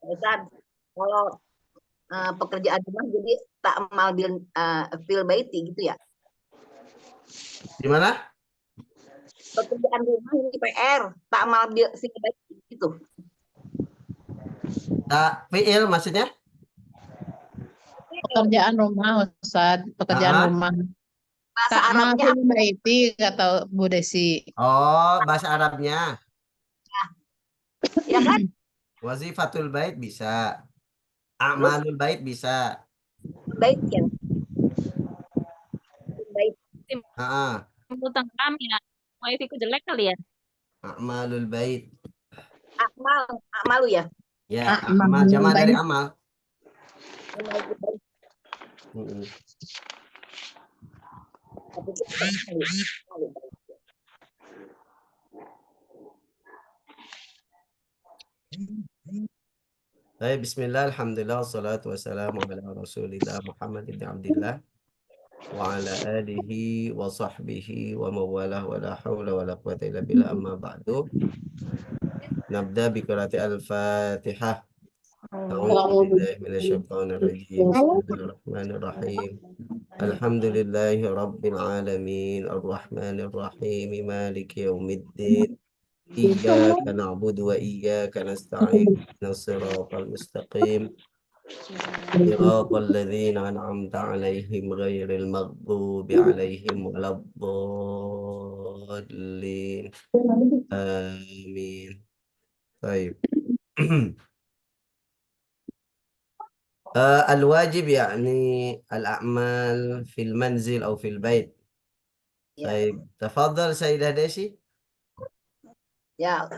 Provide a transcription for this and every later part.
Ustaz, kalau pekerjaan rumah jadi ta'mal fil baiti gitu ya. Gimana? Pekerjaan rumah ini PR, ta'mal fil baiti gitu. Fiil maksudnya? Pekerjaan rumah, Ustaz. Pekerjaan rumah. Bahasa Ta'mal Arabnya fil baiti kata Bu Desi. Oh, bahasa Arabnya. ya kan? Wazifatul bait bisa. A'malul bait bisa. Bait ya. Bait. Ah, Utang kami ya. Wifi ku jelek kali ya. a'malul bait. Akmalu ya. Ya, amal jama dari amal. Mm-mm. Baik, bismillah, alhamdulillah, wassalatu wassalamu ala rasulillah Muhammad ibn Abdillah wa ala alihi wa sahbihi wa mawalah wa la hawla wa la quwata illa billah amma ba'du. Nabda bi qiraati al-Fatihah. A'udzu billahi minasyaitonir rajim. Bismillahirrahmanirrahim. Alhamdulillahi rabbil alamin, arrahmanir rahim, maliki yaumiddin. Iyyaka na'budu wa iyyaka nasta'in. Shiratal mustaqim. Shiratal ladzina an'amta 'alaihim ghairil maghdubi 'alaihim waladdallin. Amin. Baik. الواجب يعني الأعمال في المنزل أو في البيت. طيب تفضل سيدة ديسي. Ya.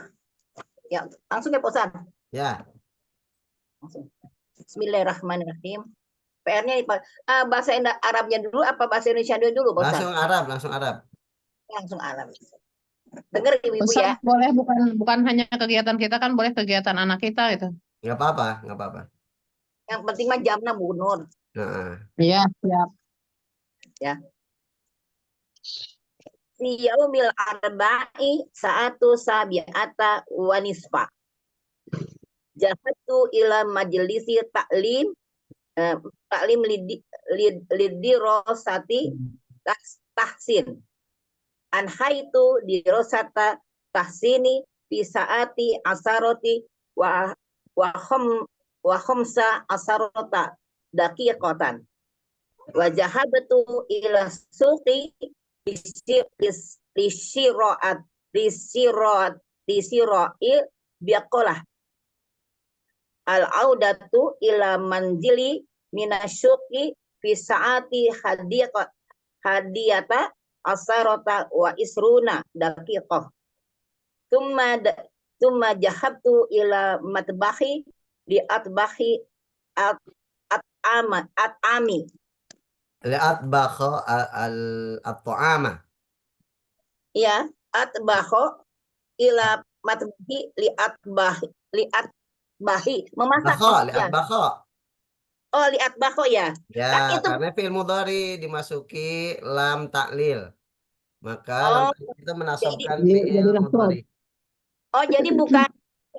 Ya, langsung ya Pak Ustaz. Ya. Langsung. Bismillahirrahmanirrahim. PR-nya bahasa Arabnya dulu apa bahasa Indonesia dulu, Pak Ustaz? Langsung Arab, langsung Arab. Langsung Arab. Dengar Ibu-ibu Ustaz, ya. boleh bukan hanya kegiatan kita, kan boleh kegiatan anak kita gitu. Nggak apa-apa, nggak apa-apa. Yang penting mah jamnya Bu Nur. Nah, Iya, siap. Ya. Fi yaumil arba'i sa'atu sabi'ata wa nisfa. Jahatu ila majlisi ta'lim ta'lim lidirosati tahsin. Anhaitu dirosata tahsini fi saati asaroti wa khamsa asarota daqiqatan. Wa jahabtu ila suqi lisiro'i biaqolah al-audatu ila manzili minasyuqi fi saati hadiyata asarota wa isruna daqiqah. Tumma jahabtu ila matbahi li atbahi at'ami lihat bakho al-ta'ama. ya atbaho ila matbahi li atbahi memasak Lihat bakho. Oh, li atbaho ya. Ya, Kan itu karena fi'il mudhari dimasuki lam ta'lil. Maka lam ta'lil itu menasobkan fi'il mudhari. Oh, jadi bukan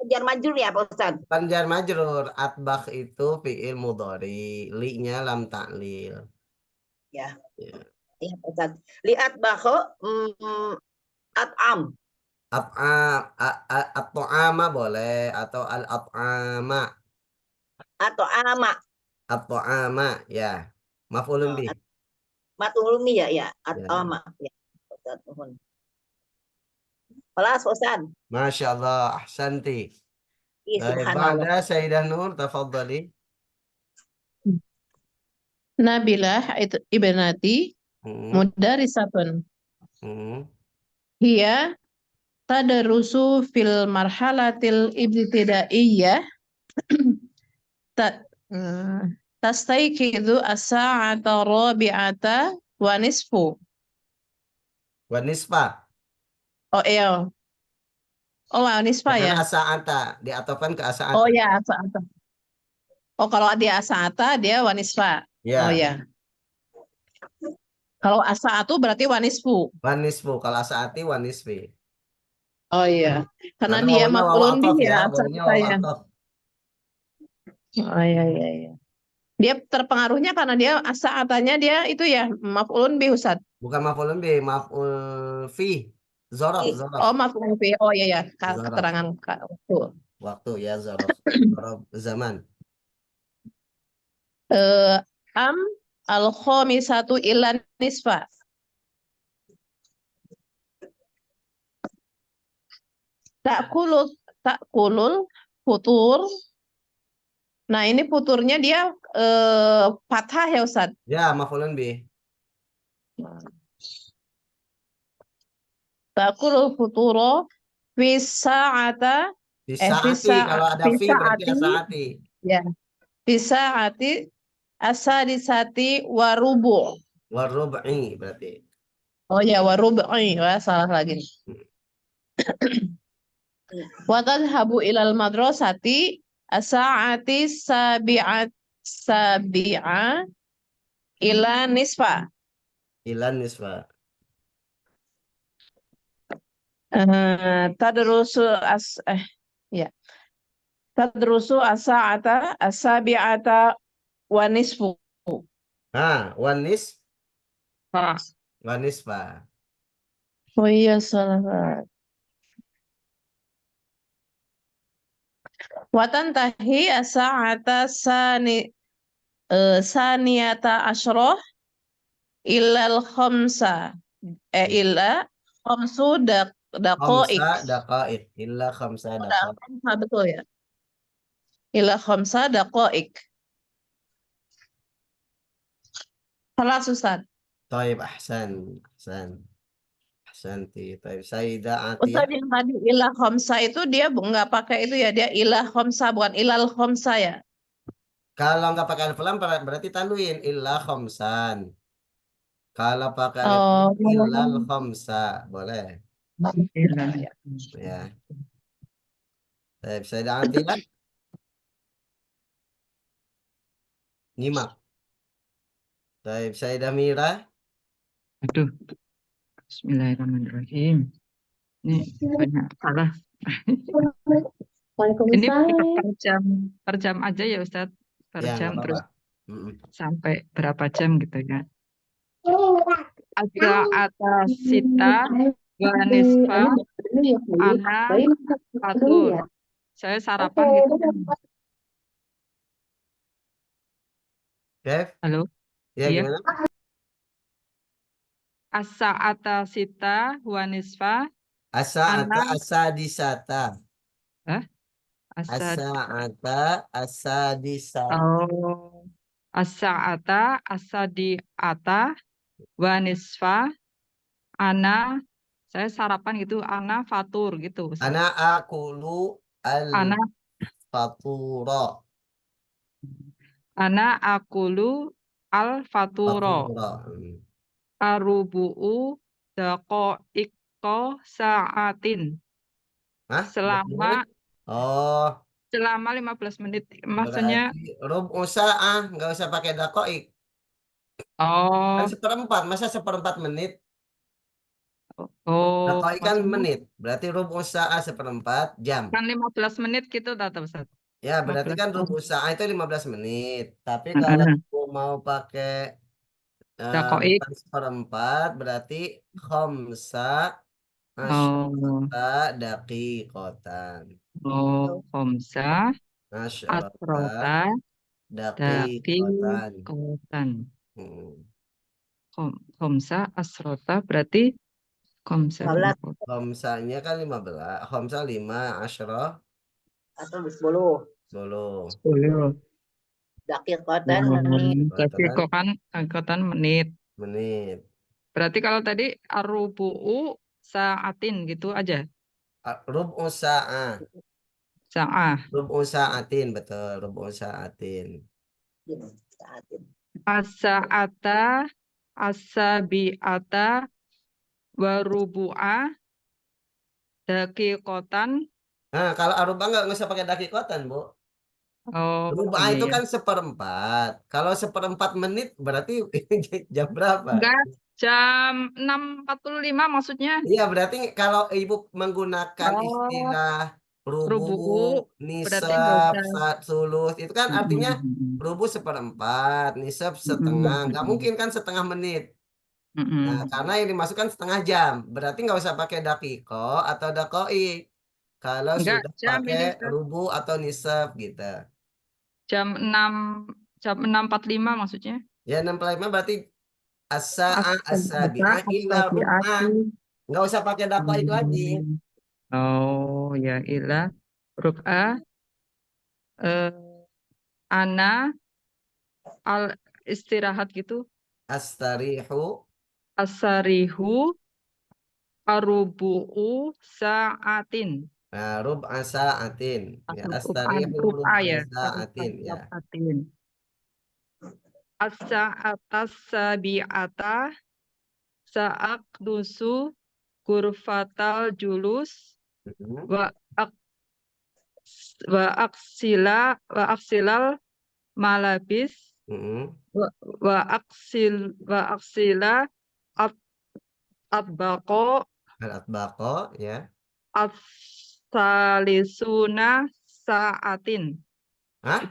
jar majrur ya, Pak Ustaz? Bukan jar majrur, atbakh itu fi'il mudhari, li-nya lam ta'lil. Ya. Ya, Pak Ustaz. Li atbaho at'am. At-ta'ama boleh atau al-at'ama. Atau ama. At-ta'ama ya. Maf'ulun bih. Matulumi ya, at'ama. Ya. Ustaz, mohon. Kelas, Ustaz. Masya Allah, ahsanti. Subhanallah. Ba'da Sayyidah Nur, tafadhali. Nabilah itu ibnati mudarisatun. Hiya tadarusu fil marhalatil ibtidaiyah tastayqidu as-sa'ata rabi'ata wa nisfu. Wa nisfa. Oh iya. Oh, wa nisfa ya. Karena asa'ata, diatofkan ke asa'ata. Oh ya, asa'ata. Oh, kalau dia asa'ata dia wa nisfa. Ya. Oh ya. Kalau asa'atu berarti wanisfu. Wanisfu. Kalau asaati wanisfi. Oh iya. Karena Karena dia wawunya wawu maf'ulun bih atof ya ya. Wawunya wawu asa'atanya. atof. Oh iya iya iya. Dia terpengaruhnya karena dia asa'atanya dia itu ya maf'ulun bih Ustaz. Bukan maf'ulun bih, maf'ul fi. Zorof, Ih, zorof. Oh maf'ulun bih. Oh iya ya. Zorof. Keterangan waktu. Waktu ya, zorof. Zorof zaman. Am al-khamisatu ilan nisfa. Ta'kulul futur. Nah, ini futurnya dia fathah ya Ustaz. Ya, maf'ulun bih. Ta'kulul futuro fi sa'ata Bisaati. Kalau ada fi fi berarti sa'ati asaati. ya. Fi sa'ati asadisati warubu. Warub'i berarti. Oh ya warubu'i. Wah, salah lagi. Wa tadhhabu ilal madrasati as-sa'ati sabi'a ila nisfa. Ilan nisfa. Tadrusu ya. Tadrusu as-sa'ata as-sabi'ata wa nisfu. Wanis. Ah. Wanisfa. Oh iya salah. Watantahi as-sa'ata saniyata asyroh ilal khamsa illa khamsu Khamsa daqaik. daqaik. Illa khamsa daqaik. Khamsa betul ya. Illa khamsa daqaik. Salah Ustaz. Taib, ahsan. Ahsan. Ahsanti. Taib. Sayyidah Atiyah. Ustaz yang tadi ilah khamsa itu dia nggak pakai itu ya, dia ilah khamsa bukan ilal khamsa ya. Kalau nggak pakai alif lam berarti tanwin. Illa khamsan. Kalau pakai alif lam Oh, illal khamsa. Boleh. ya. Ya. Taib. Sayyidah Atiyah. Nyimak. Taib. Sayyidah Mira. Aduh, Bismillahirrahmanirrahim. Ini banyak salah. Ini per jam aja ya Ustadz, per Ya, nggak jam terus apa-apa. Mm-mm. sampai berapa jam gitu ya. Ada atas sita wa nisfa ana fatur. Saya sarapan gitu. Dev? Halo, Ya, iya. gimana? Asa atas sita wa nisfa Asa'ata ana asadisata. asa Asa'ata asadisata. oh asa asadi ata wa nisfa ana saya sarapan gitu ana fatur gitu Ustaz. Ana akulu Ana al-fatura. ana akulu al faturo Fatura. arubu'u daqa'iqqa sa'atin Hah? selama Oh, 15 menit maksudnya. berarti rubu sa'ah. Nggak usah pakai dakoik. Kan Oh seperempat. Masa seperempat menit? Dakoik kan maksudnya menit. Berarti rubu sa'ah seperempat jam. kan 15 menit gitu tata Ustaz. Ya, berarti 15 kan rubu menit. sa'ah itu 15 menit. Tapi kalau mau pakai Daqa'iq. bukan seperempat, berarti khamsa Oh, asyarata daqiqotan. khamsa Asyarata asrota daqiqotan. daqiqotan. Hmm. Khamsa asrota berarti khamsa 15 Khamsanya kan 15. Khamsa 5, asyarah atau 10 10. 10. daqiqatan menit. Daqiqotan menit. Menit. Berarti kalau tadi arubu'u sa'atin gitu aja. Rubu sa'ah. Sa'ah. Rubu sa'atin, betul. Rubu sa'atin. Saatin. As-sa'ata as-sabi'ata warubu'a daqiqotan. Nah, kalau aruba nggak usah pakai daqiqotan, Bu. Oh Rubah iya itu ya. kan seperempat. Kalau seperempat menit berarti jam berapa? Enggak, Jam 6.45 maksudnya. Iya, berarti kalau ibu menggunakan Oh, istilah rubu, rubu'u berarti nggak nisab, usah. sulus, itu kan artinya Mm-mm. rubu seperempat, nisab setengah. Mm-mm. Nggak mungkin kan setengah menit. Nah, Mm-mm. karena yang dimasukkan setengah jam. Berarti nggak usah pakai dakiko atau dakoi. Kalau Enggak, sudah jam pakai ini Ustaz. rubu atau nisab gitu. Jam 6, jam 6.45 maksudnya. Ya, 65 berarti as-sa'a As-sabata, as-sabi'ah illa rub'ah. as-sabi'atu. Nggak usah pakai dakoi lagi. Oh, ya ilah. Rub'ah. eh, ana al istirahat gitu. Astarihu. Asarihu arubu'u sa'atin. Nah, rub'a sa'atin. Ya, astarihu Rub'a rub'a ya. sa'atin. Ya. Sa'atin. As-sa'atas sabi'ata sa'akdusu gurfatal julus Mhm. wa wa aksilal malabis Mhm. wa, wa aksila at atbaqo Al-atbaqo, ya. asalisuna saatin. Hah?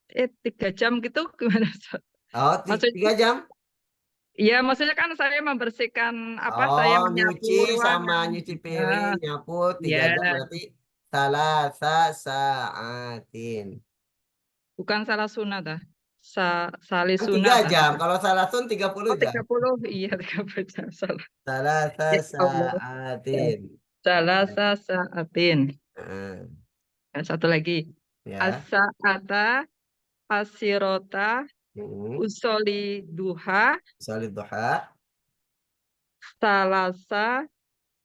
3 jam gitu gimana Ustaz? Oh, Maksudnya 3 jam? iya maksudnya kan saya membersihkan apa saya Oh, menyapu nyuci sama ruangan. nyuci Nah, piring, nyapu 3 jam ya berarti salasa sa'atin. bukan salah sunat dah. Sali Kan 3 sunat dah. jam. Kalau salasun 30 Oh, jam. 30. Iya, 30 jam salah. Salasa Ya Allah. sa'atin. Salah saatin. Nah, Dan satu lagi. ya. As-sa'ata asirota Mhm. usoli duha Sholid duha. salasa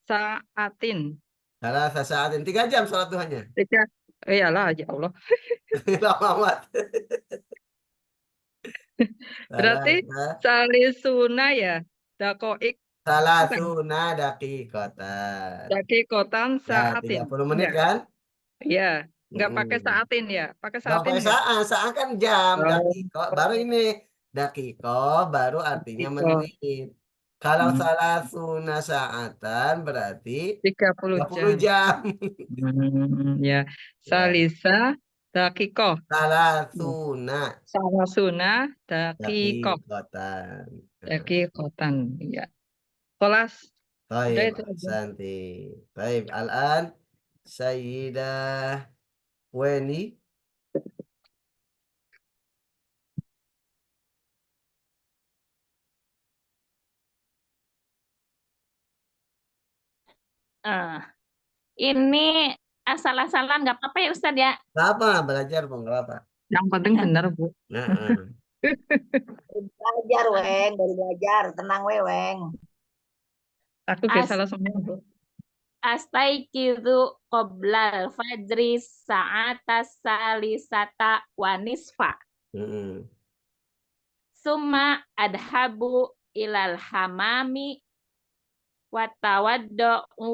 saatin. Salasa sa'atin. 3 jam sholat duhanya. Tiga. Iyalah, ya Allah. Lama amat. Berarti Salasa. salisuna ya. Dakoik. Bukan. Salasuna daqiqatan. Daki kotan Ya, saatin. 30 menit Enggak. kan? Iya. Enggak pakai Mm-mm. saatin ya. Pakai Nggak saatin pakai enggak? saat, saat kan jam, Oh. dakiko, baru ini dakiko, baru artinya Iko. menit. Kalau Hmm. salasuna saatan berarti 30 30 jam. jam. Ya. Ya, Salisa dakiko. salasuna Salasuna dakiko. dakikotan. Dakikotan. Ya. Kelas. Udah Baik, itu aja. Santi. Baik, Al-an Sayyidah Weni. Eh, ini asal-asalan nggak apa-apa ya Ustadz ya. Apa belajar Bang? Nggak apa? Yang penting benar, Bu. Nah, Belajar, Weng, baru belajar. Tenang, Weng. Aku gak salah semua, Bu. Astaikidu qoblal fajri sa'atas salisata wa nisfa. mm-mm. Summa adhabu ilal hamami watawadda'u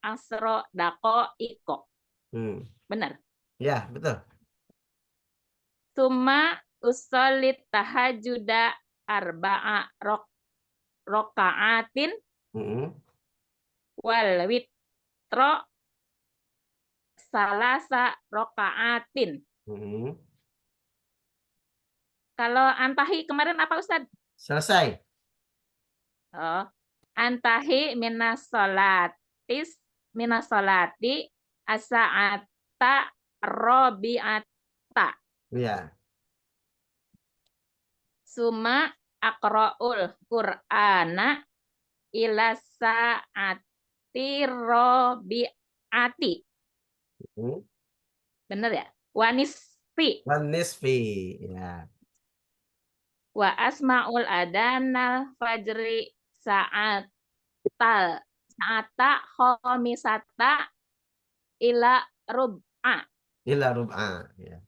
asro dako iko. Hmm. Benar. Ya, betul. Summa usolit tahajuda arba'a rokaatin Mm-mm. wal witro salasa rokaatin. Mm-mm. Kalau antahi kemarin apa Ustadz? Selesai. Oh, antahi minasolati asa'ata robi'ata. Ya. Suma aqra'ul Qur'ana ila sa'ati robi'ati. Mm. Bener ya? Wanisfi. Wan nisfi. Ya. Wa asma'ul adanal fajri sa'ata khomisata ila rub'a. Ila rub'a. Ya.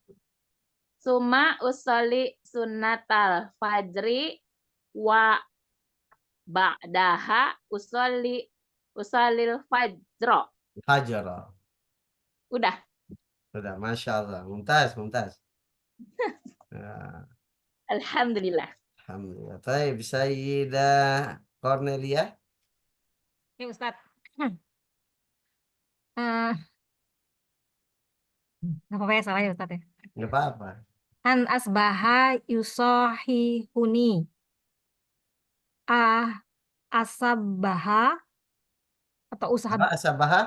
Suma usoli sunnatal fajri wa ba'daha usolil fajro. Hajara. Udah. Sudah, Masya Allah. Mumtaz, mumtaz. Ya. Alhamdulillah. Alhamdulillah. Baik, Sayyidah Cornelia. Ya Ustadz. Eh, nggak apa-apa ya salah ya Ustadz ya. Nggak apa-apa. An asbaha yusohihuni. Ah asabaha atau usaha Apa asabaha?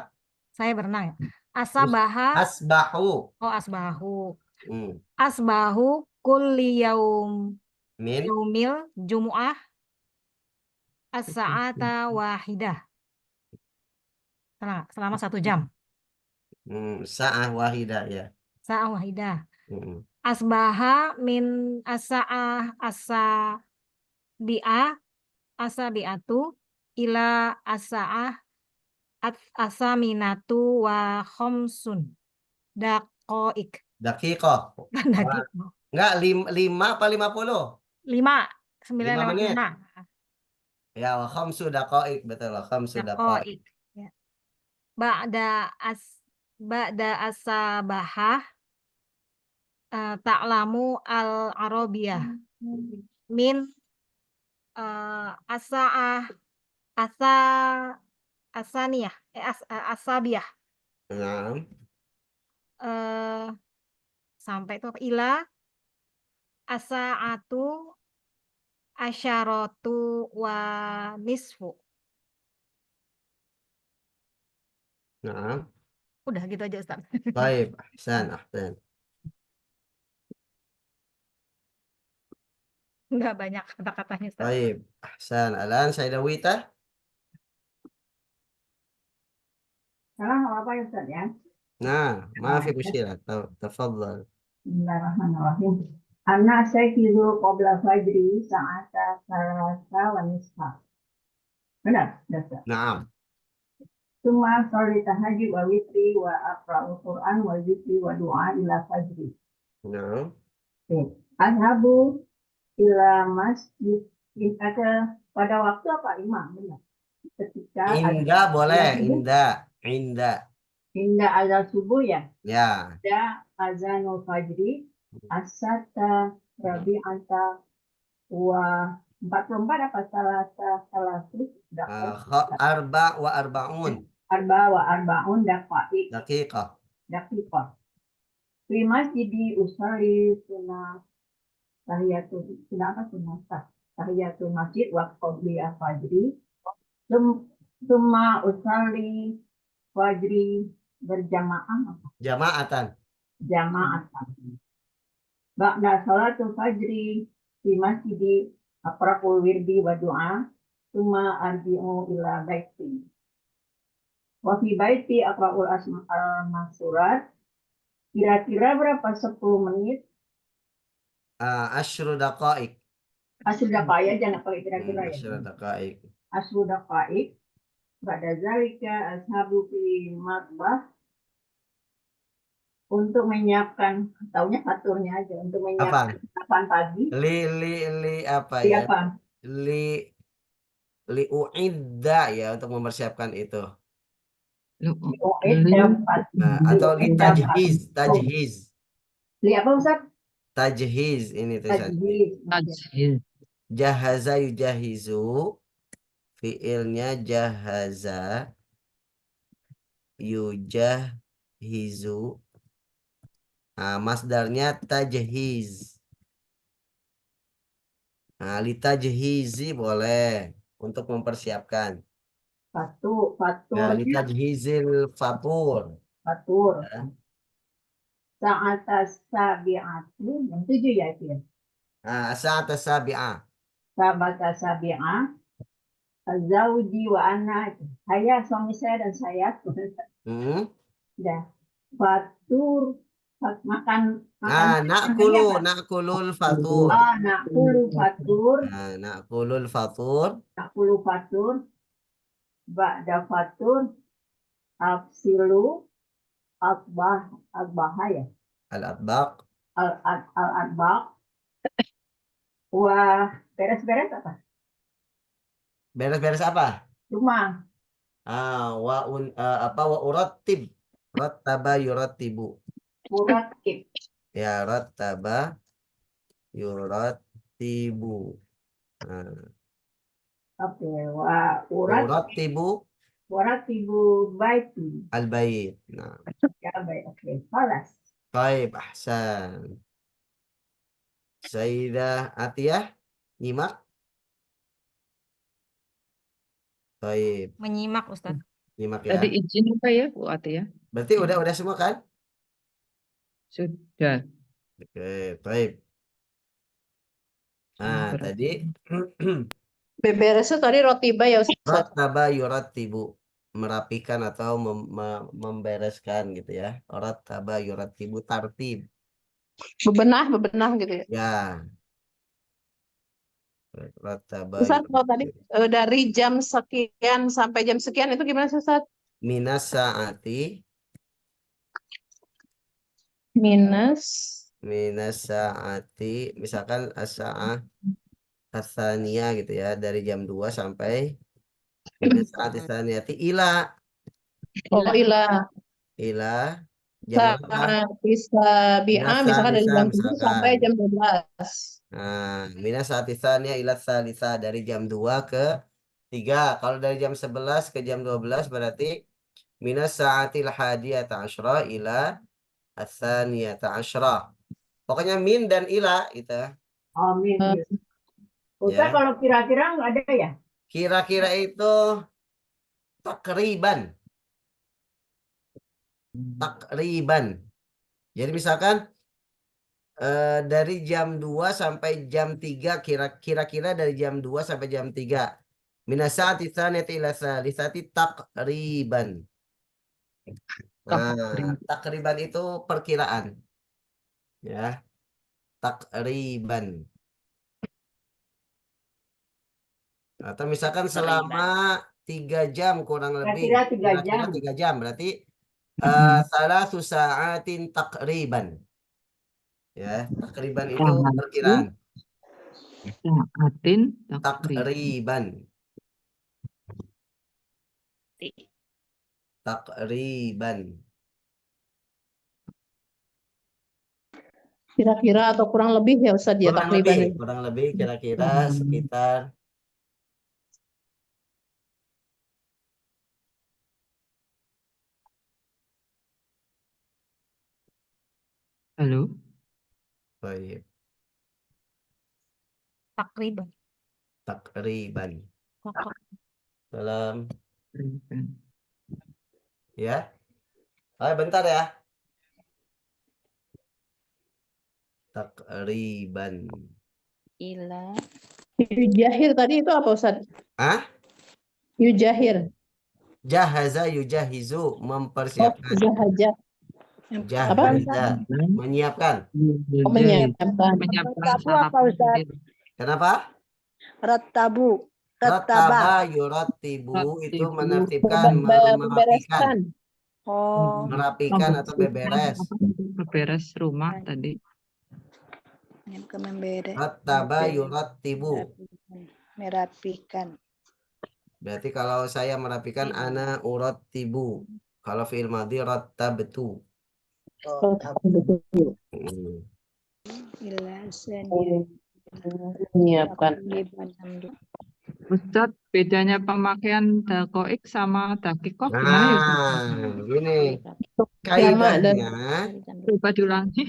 saya berenang ya. Asabaha Asbahu. oh asbahu. Hmm. Asbahu kulli Min. yaumil jumu'ah as-sa'ata wahidah. Selama 1 jam. Sa'ah wahidah ya. Sa'ah wahidah. Hmm. Asbaha min as-sa'ah asabi'atu ila as-sa'ah asaminatu wa khamsun daqaik. Daqiqah. Dakik. Enggak, 5 apa 50? 9 5 lewat menit. 5. Ya, wa khamsu daqaik. Betul, wa khamsu daqaik. Daqaik. Ya. Ba'da asabahah ta'lamu al-arabiyah min asa'ah asa asaniyah asabiyah Nah, sampai itu apa? Ila asa'atu asyaratu wa nisfu. nah. Udah gitu aja Ustaz. Baik, ahsan, ahsan. Enggak banyak kata-katanya Ustaz. Baik, ahsan. Alan, Sayyidah Wita. Salah nggak apa-apa ya Ustaz ya. Nah, ma fi mushkilah. Tafadhal. Bismillahirrahmanirrahim. Ana sayyidu qabla fajri sa'ata salasa wa nisfa. Benar, Ustaz. Naam. Summa sholli tahajjud wa witri wa aqra'ul Qur'an wa zikri wa du'a ila fajri. Naam. Oke. Azhabu ila masjid. Ada pada waktu apa imam? Benar. Ketika Indah boleh, subuh, indah. indah azan subuh ya. Ya. Ada azanul fajri asata rabi'ata wa 44 apa Arba wa arba'un. arba'un daqa'iq Daqiqah. daqiqah. Fi masjidi usalli tahiyatul masjid wa qobliya fajri. Summa usalli fajri berjamaah Jama'atan. jama'atan. Ba'da salatul fajri fi masjidi aqra'ul wirdi wa du'a summa arji'u ila baiti. Wa fi baiti aqra'ul al-masurat. Kira-kira berapa 10 menit? Asyru daqaik. Asyru daqaik, jangan pakai kira-kira ya. Asyru daqaik. Asyru daqaik. Ba'da zalika ashabu fi matbah. Untuk menyiapkan, taunya faturnya aja, untuk menyiapkan sarapan pagi. Apa ya? Siapa? Li'u'idda ya, untuk mempersiapkan itu. Atau tajhiz. Li apa Ustaz? Tajhiz ini tulisannya. Tajhiz. Jahaza yujahizu. Fi'ilnya jahaza yujahizu. Masdarnya tajhiz. Litajhizi boleh untuk mempersiapkan. Fatur. Litajhizil fatur. Ya. Sa'atas sabi'atu, yang 7 ya itu ya. Sa'atas sabi'ah. Sa'atas sabi'ah. Zawji wa ana. Saya, suami saya dan saya. Ya. Fatur. Makan. Na'kulul fatur. Na'kulul fatur. Na'kulul fatur. Ba'da fatur. Afsilu. Al-Atbah ya. Al-Atbaq. Al-Atbaq. Wah, beres-beres apa? Beres-beres apa? Rumah. Wa urattib. Rattaba yurattibu. Muratib. Ya, rattaba yurattibu. Nah, Oke, wa urat urattibu waratibu baiti. al-bait. Nah, Ya baik, oke. Halas. baik, ahsan. Sayyidah Atiyah, nyimak. Baik, Menyimak Ustadz. nyimak ya. Tadi izin apa ya, Bu Ati ya? Berarti udah semua kan? Sudah. Oke, baik. Nah, Berarti. tadi Beberesnya tadi rotiba ya Ustaz. rattaba yurattibu, merapikan atau membereskan gitu ya. Rattaba yurattibu, tartib. Bebenah gitu ya. Ya, rattaba Ustaz, kalau tadi yurattibu. dari jam sekian sampai jam sekian itu gimana sih, Ustaz? Minas saati, Minus misalkan as-sa'ah as-saniyah gitu ya, dari jam 2 sampai minas saati saniyati ila ila jam berapa? bisa Minas misalkan dari salisa jam 7 sampai misalkan. jam 12. Nah, minas saati saniyah ila salisa, dari jam 2 ke 3. Kalau dari jam 11 ke jam 12 berarti minas saatil hadiyata asyra ila as-saniyata asyra. Pokoknya min dan ila itu Amin. Eh, Ustaz, ya. kalau kira-kira nggak ada ya? Kira-kira itu takriban. Jadi misalkan dari jam 2 sampai jam 3, kira-kira dari jam 2 sampai jam 3. Minasati tsaniyati ila salisati takriban. Nah, takriban itu perkiraan. Ya, takriban. Atau misalkan selama 3 jam kurang lebih. Kira-kira 3 jam. 3 jam. Berarti salasu sa'atin takriban. Ya, takriban itu perkiraan. Saatin Takriban. Takriban. Kira-kira atau kurang lebih ya Ustaz ya takriban. Kurang lebih kira-kira sekitar Halo. baik, Takriban. takriban. Dalam ya. Ayo bentar ya. Takriban. Ila. Yujahir tadi itu apa Ustaz? Ah? Yujahir. Jahaza yujahizu, mempersiapkan. Zahaja. Jahaza, menyiapkan. Menyiapkan. Menyiapkan Kenapa? Rattabu. Rattaba yurattibu itu menertibkan, merapikan. Membereskan. Oh, Merapikan atau beberes. Beberes rumah tadi. Rattaba yurattibu. merapikan. Berarti kalau saya merapikan ana urattibu. Kalau fi'il madhi rattabtu. Menyiapkan. Ustadz, bedanya pemakaian dakoik sama dakikoh gimana ya Ustadz? Nah, gini. Jama' dan Kaidahnya, Coba diulangi.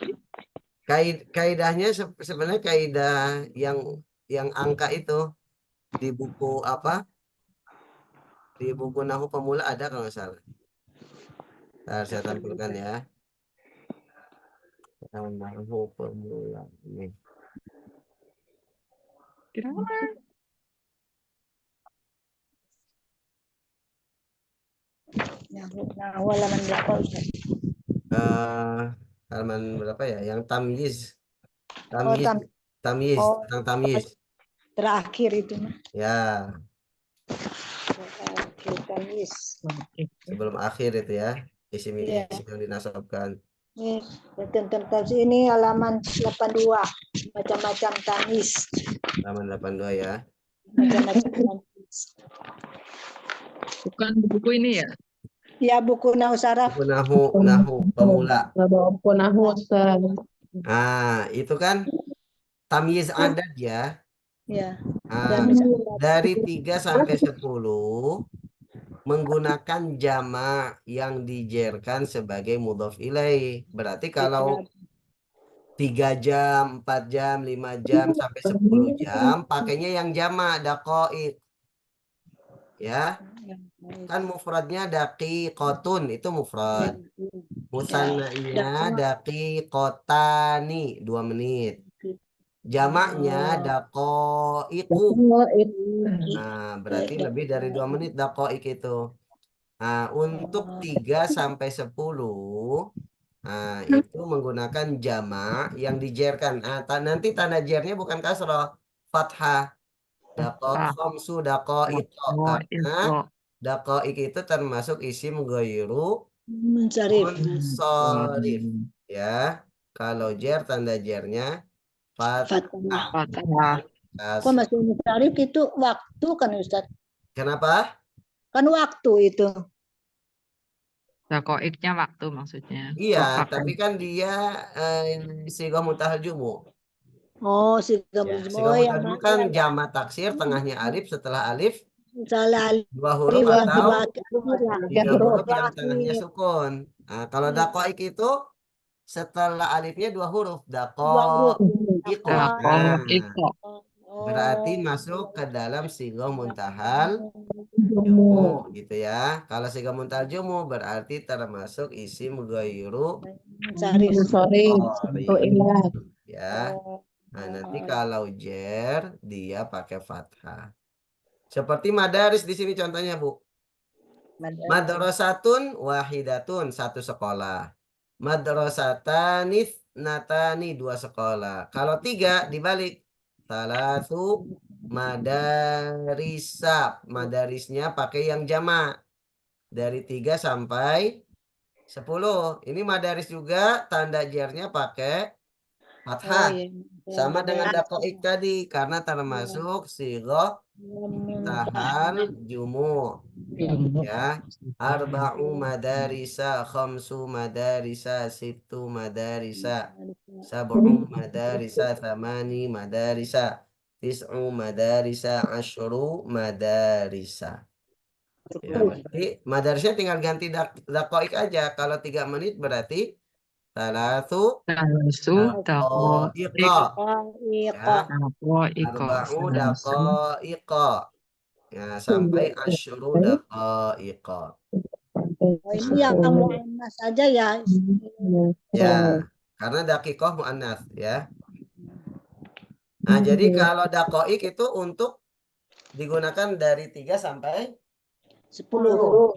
kaidahnya sebenarnya kaidah yang angka itu di buku apa? Di buku Nahwu Pemula ada kalau nggak salah. Ntar saya tampilkan ya. Nahwu Pemula ini. Nahwu halaman berapa Ustaz? Halaman berapa ya? Yang tamyiz. Oh, Tamyiz, oh. tentang tamyiz. Terakhir itu mah. Ya, Terakhir tamyiz. sebelum akhir itu ya. Isim Iya. yang dinasabkan. Ini tentang tamyiz ini halaman 82. Macam-macam tamyiz. Halaman 82 ya. Macam-macam tamyiz. Bukan buku ini ya? Ya, buku Nahwu Saraf. Buku Nahwu Pemula. buku Nahwu Ustaz. Nah, itu kan tamyiz adad ya. Ya. Ah, dari 3 sampai 10 menggunakan jama yang dijerkan sebagai mudhof ilaih. Berarti kalau 3 jam, 4 jam, 5 jam, sampai 10 jam, pakainya yang jama, daqa'iq. Ya, kan mufradnya daqiqotun, itu mufrad. Musannanya daqiqotani, 2 menit. Jamaknya daqaiqu. Nah, berarti lebih dari 2 menit daqaiq itu. Nah, untuk 3 sampai 10, nah, itu menggunakan jama yang dijerkan. Nanti tanda jernya bukan kasroh, fathah. Khamsu daqaiqa. Karena daqaiq itu termasuk isim ghairu munsharif. Ya, kalau jer tanda jernya fathah. Fathah. Kok masih munsharif itu waktu kan Ustaz? Kenapa? Kan waktu itu. Daqaiqnya waktu maksudnya. Iya, Kok tapi kan dia sighah muntahal jumu. Oh, si Ya, kamu sighah oh yang muntahal jumu kan jamak taksir, tengahnya alif, setelah alif salah 2 huruf atau Tiga 3 huruf. huruf yang tengahnya sukun. Nah, kalau daqaiq itu setelah alifnya 2 huruf, daqaiq. Nah, Daqaiq. berarti masuk ke dalam sighah muntahal jumu gitu ya. Kalau sighah muntahal jumu berarti termasuk isim ghairu Sarif. Sorry. munsharif. Ya. Nah, nanti kalau jer dia pakai fathah. Seperti madaris di sini contohnya, Bu. Madrasatun wahidatun, satu sekolah. Madrasatanith natani, 2 sekolah. Kalau 3 dibalik. Salatu madarisa. Madarisnya pakai yang jamak. Dari 3 sampai 10. Ini madaris juga tanda jernya pakai fathah. Sama dengan daqaiq tadi karena termasuk sighah muntahal jumu. Ya, arba'u madarisa, khamsu madarisa, sittu madarisa, sab'u madarisa, thamani madarisa, tis'u madarisa, asyru madarisa. Ya, berarti madarisnya tinggal ganti daqaiq aja. Kalau 3 menit berarti salatu Salasu daqaiq. Ya, arba'u daqaiq. Ya, sampai asyru daqaiq. Oh, ini yang muannas saja ya. Ya, karena daqiqah muannats ya. Nah, jadi kalau daqaiq itu untuk digunakan dari 3 sampai 10.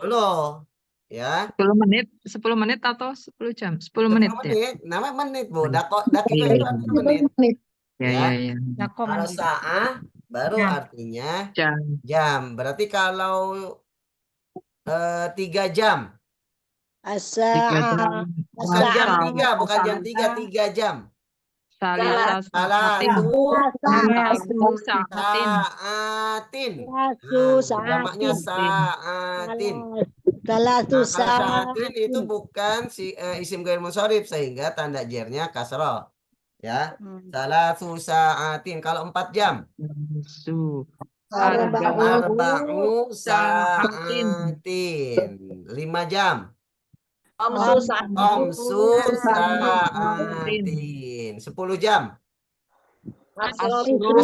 10. Ya, 10 menit atau 10 jam? 10 menit 10 ya. menit. Namanya menit, Bu. Daqiqah Iya, itu iya. artinya menit. Ya, Ya. ya, ya. Dako Kalau mandi. sa'ah baru Jam. artinya Jam. jam. Berarti kalau 3 jam. 3 Asa jam. Bukan jam Asa- 3, bukan jam 3, 3 jam. Salisa saatin. Salatu Salasu saatin. sa'atin. Salasu Jamaknya sa'atin. sa'atin. Salasu Nah, kalau sa'atin itu sa'atin. bukan isim ghair munsharif sehingga tanda jernya kasroh. Ya. Hmm. Salatu sa'atin. Kalau 4 jam. Salasu. Arba'u sa'atin. sa'atin. 5 jam. Khamsu sa'atin. Khamsu sa'atin. sa'atin. 10 jam. Asyru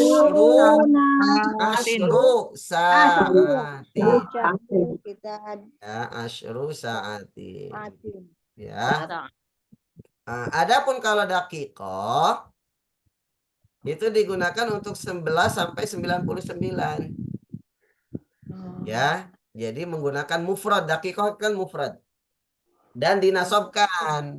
Asyru Sa'atin. sa'atin. Kita Ya, asyru sa'atin. atin. Ya. Adapun kalau daqiqah itu digunakan untuk 11 sampai 99. Ya. Jadi menggunakan mufrad. Daqiqah kan mufrad. Dan dinasobkan.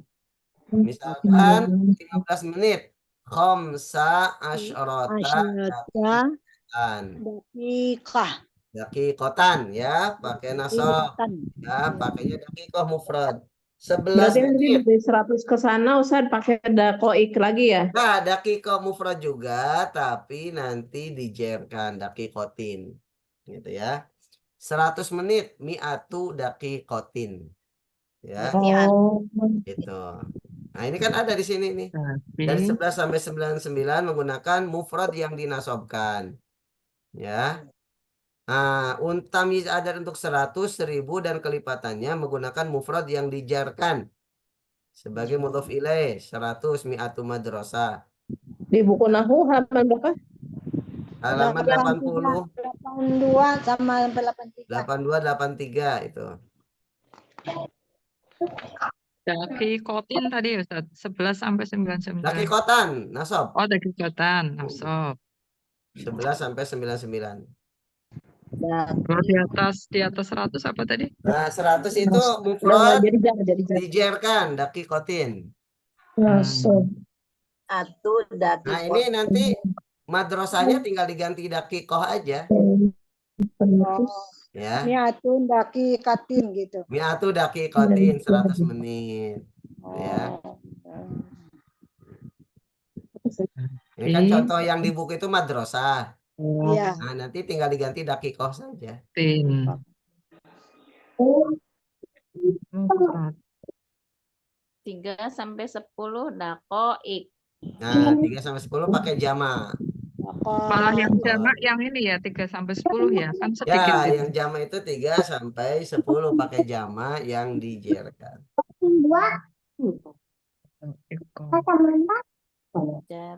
Misalkan 15 menit. Khamsa asyrata daqiqatan. Daqiqah. Daqiqatan ya, pakai nasab. Ya, pakainya daqiqah mufrad. 11 Berarti nanti menit. dari 100 ke sana Ustaz pakai daqaiq lagi ya? Nah, daqiqah mufrad juga, tapi nanti dijerkan daqiqotin. Gitu ya. 100 menit, mi'atu daqiqotin. Ya, Oh. gitu. Nah, ini kan ada di sini nih. Tapi Dari 11 sampai 99 menggunakan mufrad yang dinasobkan. Ya. Tamyiz adat untuk 100, 1000 dan kelipatannya menggunakan mufrad yang dijarkan sebagai mudhof ilaih. 100 mi'atu madrasah. Di buku Nahu halaman berapa? Halaman 80, 82 sama sampai 83. 82, 83 itu. Dakikotin tadi Ustaz, 11 sampai 99. Dakikotan, nasob. Oh, dakikotan, nasab. 11 sampai 99. Kalau di atas 100 apa tadi? Nah, 100 itu Nggak, mufrad jadi jar. dijerkan, dakikotin. Nasab. Atu daki Nah, ini nanti madrasahnya tinggal diganti dakikoh aja. Ya. Mi'atun daki katin gitu. Mi'atu dakikotin 100 menit. Ya. Ini kan contoh yang di buku itu madrasah. Iya. Nah, nanti tinggal diganti dakikoh saja. Tin. 3 sampai 10 dakoik. Nah, 3 sampai 10 pakai jama. Malah yang jamak yang ini ya 3 sampai 10 ya, kan sedikit Ya, gitu. yang jama itu 3 sampai 10 pakai jama yang dijerkan. Jar.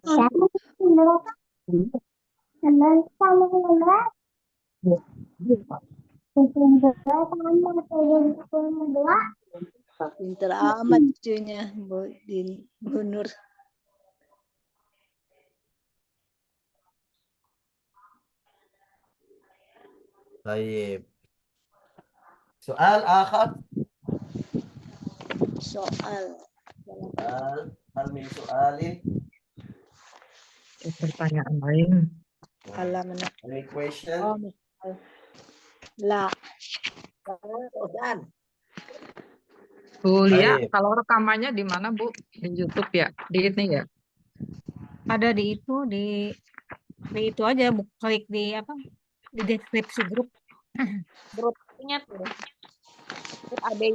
Pinter amat cucunya Bu Nur. Baik. Soal akhir. Soal. Hal min soalin. Pertanyaan lain. Halaman. Any question? Oh, misal. La. Ustaz. Bu Lia, Baik. kalau rekamannya di mana Bu? Di YouTube ya? Di ini ya? Ada di itu di itu aja, klik di apa? Di deskripsi grup. Grupnya tuh. Grup ABY.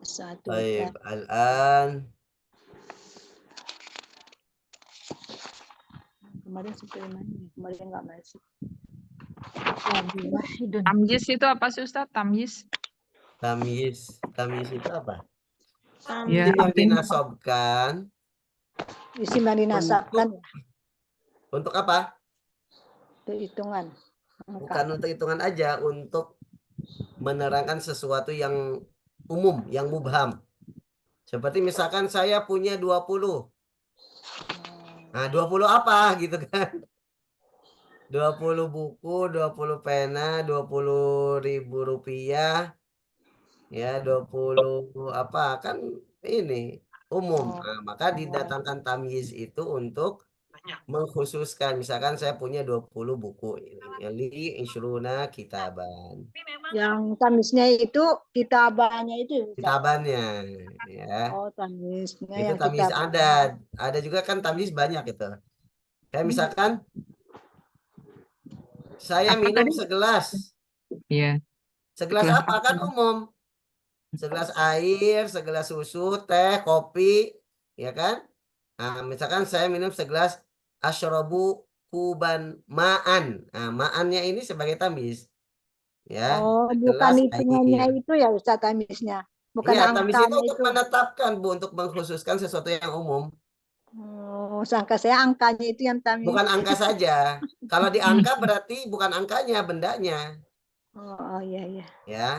Satu. Baik, al-an. Kemarin seperti mana? Kemarin nggak masuk. Tamyiz itu apa sih Ustaz? Tamyiz? Tamyiz. Tamyiz itu apa? Ya, Isim yang artinya dinasobkan. Isim yang dinasabkan Untuk apa? untuk hitungan. Bukan untuk hitungan aja, untuk menerangkan sesuatu yang umum, yang mubham. Seperti misalkan saya punya 20. Nah, 20 apa gitu kan? 20 buku, 20 pena, 20.000 rupiah. Ya, 20 apa kan ini umum. Nah, maka didatangkan tamyiz itu untuk mengkhususkan. Misalkan saya punya 20 buku ini. Li isyruna kitaban. Yang tamisnya itu kitabahnya itu. Ustaz. Kitabannya ya. Oh, tamisnya Itu yang tamyiz kitabah. adat. Ada juga kan tamyiz banyak itu. Kayak misalkan saya Apa minum tadi? segelas. Iya. Segelas Segelas apa kan umum? Segelas air, segelas susu, teh, kopi, ya kan? Nah, misalkan saya minum segelas asyrobu kuban ma'an. Nah, ma'annya ini sebagai tamyiz. Ya, Oh, bukan segelas hitungannya air. itu ya Ustaz tamisnya. Bukan Iya, tamyiz itu angkanya untuk itu. menetapkan, Bu, untuk mengkhususkan sesuatu yang umum. Oh, sangka saya angkanya itu yang tamis. Bukan angka saja. Kalau di angka berarti bukan angkanya, bendanya. Oh, iya iya. Ya.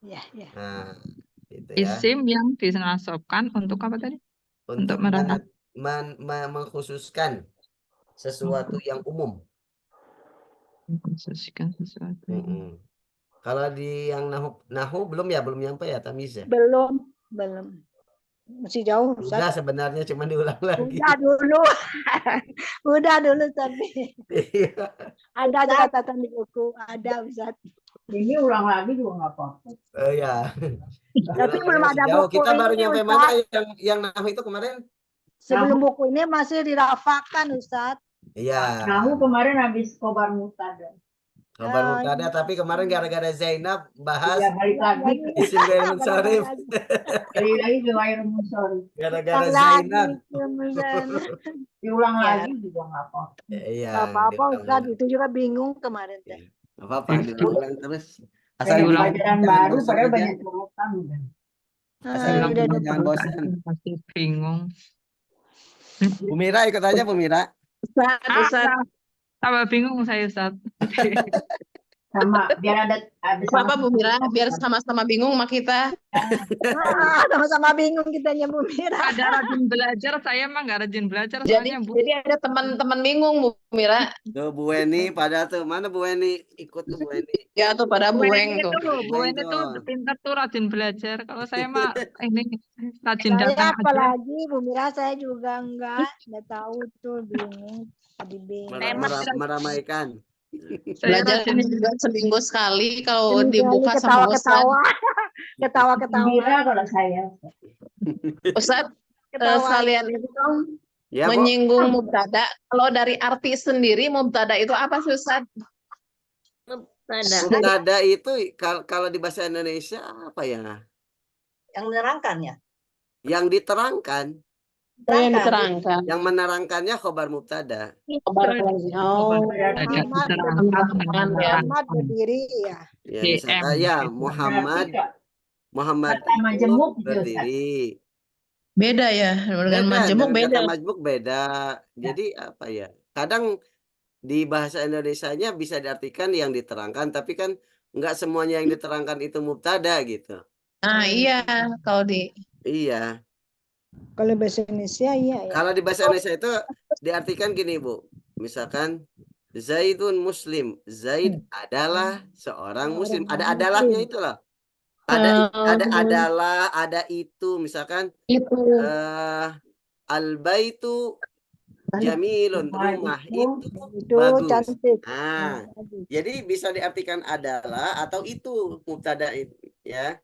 Iya iya. Nah, gitu ya. Isim yang dinasabkan untuk apa tadi? Untuk menerangkan. mengkhususkan sesuatu yang umum. Mengkhususkan sesuatu. Mm-mm. Kalau di yang nahu belum ya, belum nyampe ya tamyiz ya. Belum. Masih jauh Ustaz. Udah sebenarnya cuma diulang lagi. Udah dulu. Udah dulu tapi Iya. ada aja catatan di buku. Ada Ustaz. Ini ulang lagi juga nggak apa-apa. Oh ya. Tapi belum ada Jauh. buku Kita baru ini, nyampe Ustaz. mana yang nahu itu kemarin? Sebelum buku ini masih dirafakan Ustaz. Iya. Nahu kemarin habis kobar mutada. Khabar Ah, mubtada, tapi kemarin gara-gara Zainab bahas Iya, balik lagi. isim ghairul munsharif. Balik lagi ke Ghairul Munsharif. Gara-gara Ulang lagi Zainab. kemudian. Diulang Ya, lagi juga nggak apa-apa. Iya, nggak apa-apa diulang Ustaz, lagi. itu juga bingung kemarin teh. Iya. Nggak apa-apa, diulang-ulang terus. Asal Kayak Diulang. pelajaran jangan baru, bosan padahal aja. banyak turutan. Asal Ah, Diulang udah jangan ada bosan. masih bingung. Bu Mira ikut aja Bu Mira. Ustaz. Tambah bingung saya, Ustaz. Sama, biar ada Apa Bu Mira? Biar sama-sama bingung sama kita. sama-sama bingung kitanya Bu Mira. Ada rajin belajar, saya mah nggak rajin belajar Jadi soalnya, Bu. ada teman-teman bingung Bu Mira. Tuh Bu Weni pada tuh. Mana Bu Weni? Ikut tuh Bu Weni. Ya tuh pada Bu bueng Eni tuh. itu, Bu Bueng Eni itu tuh. pintar tuh rajin belajar. Kalau saya mah ini rajin Saya datang aja. apalagi Bu Mira saya juga enggak tahu tuh bingung. Tadi bingung. Meramaikan. Saya Belajarnya rajin. juga seminggu sekali kalau Ini dibuka sama Ustaz. ketawa-ketawa. Ketawa-ketawa. Gembira kalau saya. Ustaz Ketawa. sekalian itu dong Ya, Bu. menyinggung mubtada. Kalau dari arti sendiri mubtada itu apa sih Ustaz? Mubtada itu kalau di bahasa Indonesia apa ya? Yang menerangkan ya. Yang diterangkan. Yang diterangkan. Yang menerangkannya khobar mubtada. Muhammad berdiri ya. Ya, misalkan ya Muhammad Kata majemuk gitu, berdiri. Beda ya, dengan majemuk dengan beda. kata majemuk beda. Jadi apa ya? Kadang di bahasa Indonesianya bisa diartikan yang diterangkan, tapi kan nggak semuanya yang diterangkan itu mubtada gitu. Nah, iya kalau di Iya. Kalau bahasa Indonesia iya ya. Kalau di bahasa Indonesia itu diartikan gini, Bu. Misalkan Zaidun Muslim. Zaid adalah seorang muslim. Ada adalahnya itu loh. Ada adalah, ada itu. Misalkan itu al-baitu jamilun, rumah itu Itu bagus. cantik. Nah, jadi bisa diartikan adalah atau itu mubtada ya.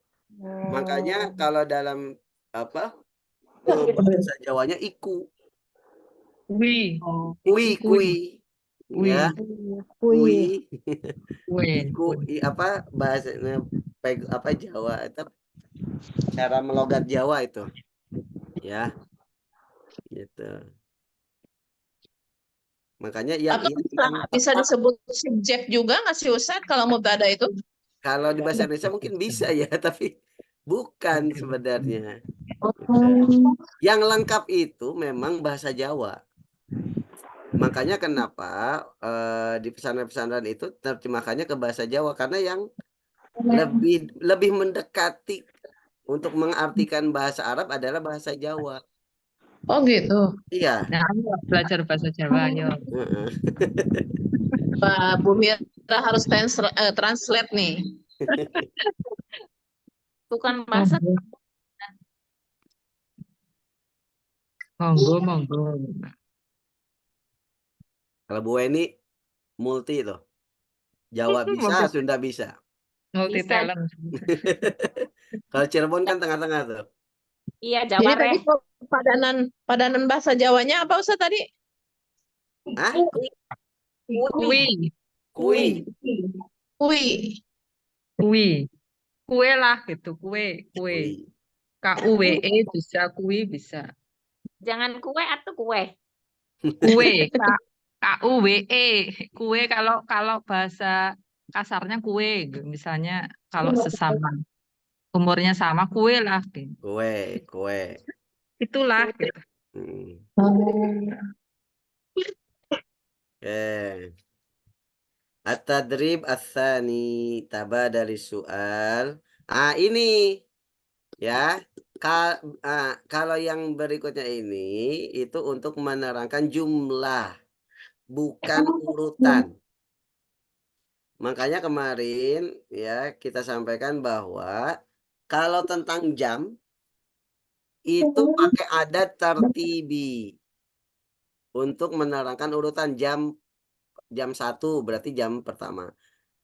Makanya kalau dalam apa bahasa Jawanya iku. Wi. Kui. Ya. Kui. Iku apa bahasanya apa Jawa itu cara melogat Jawa itu. Ya. Gitu. Makanya yang bisa disebut subjek juga nggak sih Ustaz kalau mubtada itu? Kalau di bahasa Indonesia mungkin bisa ya, tapi bukan sebenarnya. Yang lengkap itu memang bahasa Jawa. Makanya kenapa di pesantren-pesantren itu terjemahkannya ke bahasa Jawa, karena yang lebih mendekati untuk mengartikan bahasa Arab adalah bahasa Jawa. Oh gitu. Iya. Nah, ayo belajar bahasa Jawa, ayo. Bu Mira harus translate nih. Bukan bahasa. Monggo. Kalau Bu Weni multi tuh. Jawa bisa, Sunda bisa. Multi talent. Kalau Cirebon kan tengah-tengah tuh. Iya, Jadi Jawa tadi padanan bahasa Jawanya apa Ustaz tadi? Hah? Kui. Kue lah gitu, kue. KUWE bisa, kui bisa. Jangan kue atau kue. Kue, KUWE. Kue kalau bahasa kasarnya kue, misalnya kalau sesama umurnya sama kue lah gitu. Kue. Itulah gitu. At-tadrib ats-tsani tabadali soal. Ini ya. Kalau yang berikutnya ini itu untuk menerangkan jumlah, bukan urutan. Makanya kemarin ya kita sampaikan bahwa kalau tentang jam itu pakai adat tartibi untuk menerangkan urutan jam 1 berarti jam pertama,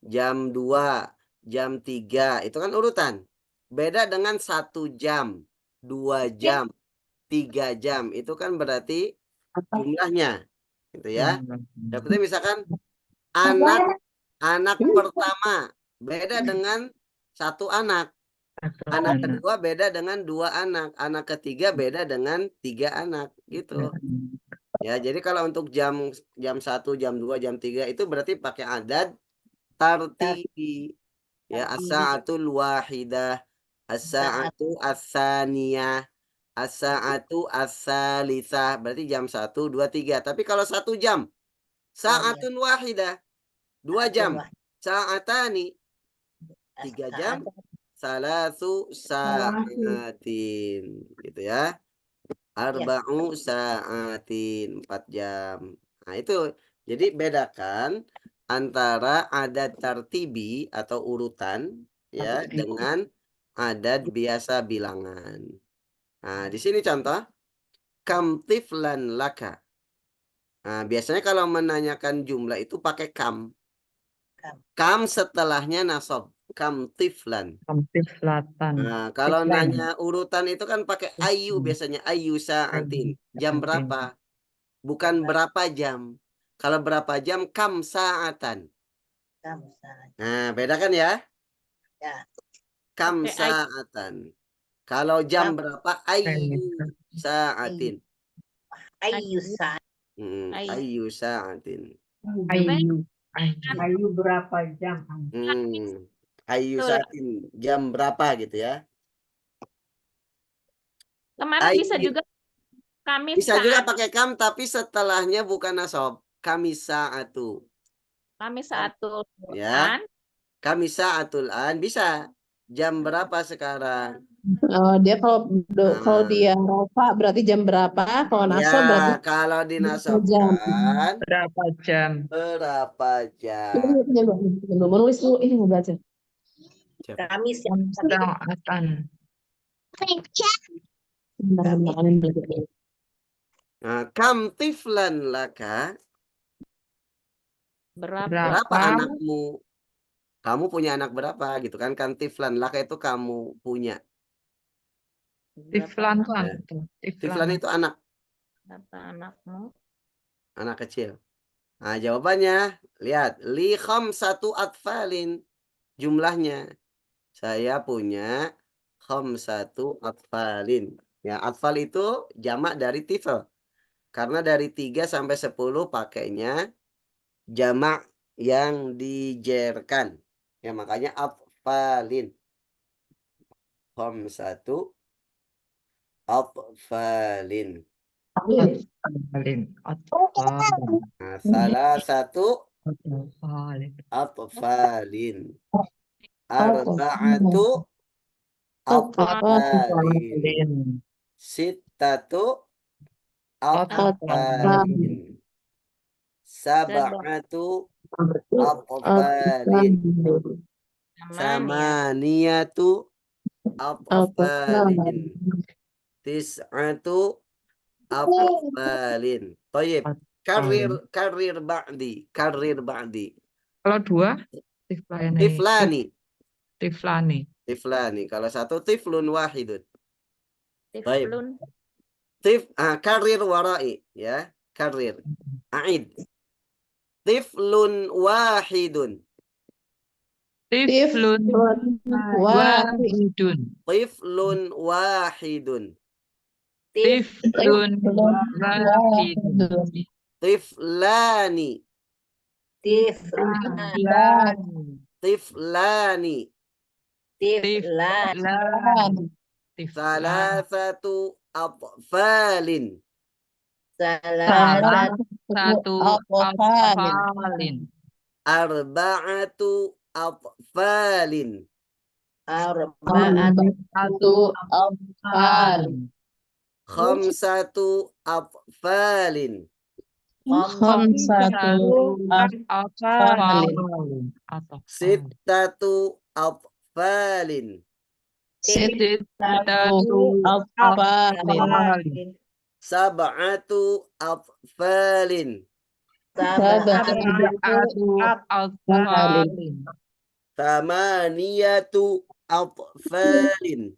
jam 2, jam 3 itu kan urutan. Beda dengan 1 jam, 2 jam, 3 jam itu kan berarti jumlahnya gitu ya. Seperti misalkan anak Anak pertama beda dengan satu anak. Anak kedua beda dengan dua anak. Anak ketiga beda dengan 3 anak gitu. Ya, jadi kalau untuk jam 1, jam 2, jam 3 itu berarti pakai adat tartibi. Ya, as-sa'atul wahidah, as-sa'atu as-saniyah, as-sa'atu as-salisah. Berarti jam 1, 2, 3. Tapi kalau 1 jam, sa'atun wahidah. 2 jam, sa'atani. 3 jam, salasu sa'atin. Gitu ya. Arba'u sa'atin. 4 jam. Nah, itu. Jadi bedakan antara adat tartibi atau urutan ya dengan adat biasa bilangan. Nah, di sini contoh kam tiflan laka. Nah, biasanya kalau menanyakan jumlah itu pakai kam. Kam setelahnya nasab. Kam tiflan. Tiflatan. Nah, kalau Tiflan. nanya urutan itu kan pakai ayu biasanya. Ayu sa'atin. Jam berapa? Bukan berapa jam. Kalau berapa jam kam sa'atan. Nah, beda kan ya? Ya. Kam Pakai ayu. sa'atan. Kalau jam berapa? Ayu sa'atin. Ayusan. Ayu. Ayu sa'atin. Ayu. Ayu berapa jam? Ayu Betul. sa'atin. Jam berapa gitu ya? Kemarin Ayu. bisa juga kami Bisa juga saat pakai kam tapi setelahnya bukan nasab. Kami sa'atu. kami satu Ya. Kami sa'atul an bisa. Jam berapa sekarang? Dia kalau dia rafa berarti jam berapa? Kalau nasab berarti Ya, kalau jam. dinasabkan Berapa jam? berapa jam? Menulis dulu ini mau baca. Kami Sa'atan. Bentar, ini belajar dulu. Nah, kam tiflan laka. berapa? Berapa anakmu? Kamu punya anak berapa gitu kan? Kam tiflan laka itu kamu punya. Tiflan tuh Ya. apa tuh? Tiflan itu anak. Berapa anakmu? Anak kecil. Nah, jawabannya lihat. Li khamsatu atfalin. Jumlahnya. Saya punya khamsatu atfalin. Ya, atfal itu jamak dari tifl. Karena dari 3 sampai 10 pakainya jamak yang dijerkan. Ya, makanya atfalin. Khamsatu atfalin. Atfalin. Atfalin. Nah, salah satu Atfalin. atfalin. Arba'atu atfalin. Sittatu atfalin. Sab'atu atfalin. Samaniyatu atfalin. Tis'atu atfalin. Thayyib. Karir ba'di. Kalau 2 tiflani. Tiflani. Tiflani. Tiflani. Kalau 1 tiflun wahidun. Baik. Tiflun. Karir warai. Ya. Karir. A'id. Tiflun wahidun. Tiflun wahidun. Tiflun wahidun. Tiflun wahidun. Tiflani. Tiflani. Tiflani. Salasatu atfalin. Satu atfalin. Arba'atu atfalin. Satu atfalin. Khamsatu atfalin. Khamsatu Atfalin. Sittatu atfalin. Sittatu atfalin. Sab'atu atfalin. Sab'atu atfalin. Thamaniyatu atfalin.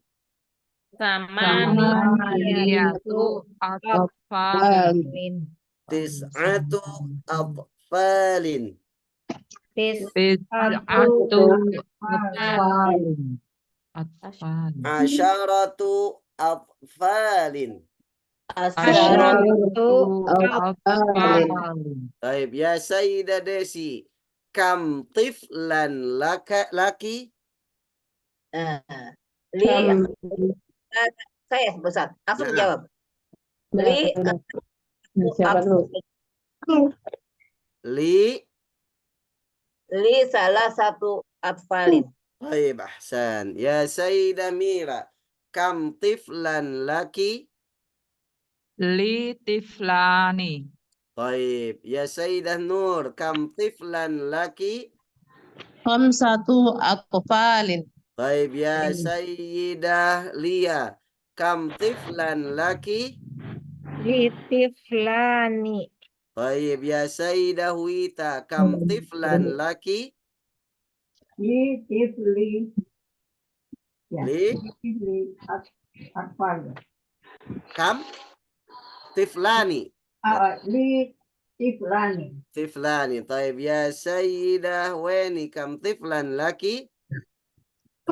Samaniyatu atfalin. Tis'atu atfalin. Tis'atu Atfalin. atfal. Asyaratu atfalin. Asyaratu Atfalin. atfalin. Baik, ya Sayyidah Desi. Kam tiflan laki? Nah, li Kam- saya Ustaz, langsung Nah. jawab. Li Siapa dulu? Li salah satu atfalin. Baik, ahsan. Ya Sayyidah Mira. Kam tiflan laki? Li tiflani. Baik, ya Sayyidah Nur. Kam tiflan laki? Khamsatu atfalin. Baik, ya Sayyidah Lia. Kam tiflan laki? Litiflani. Baik, ya Sayyidah Wita. Kam tiflan laki? Li tifli. Ya. Li? Tifli atfal. Kam? Tiflani. Li tiflani. Tiflani. Baik, ya Sayyidah Weni. Kam tiflan laki?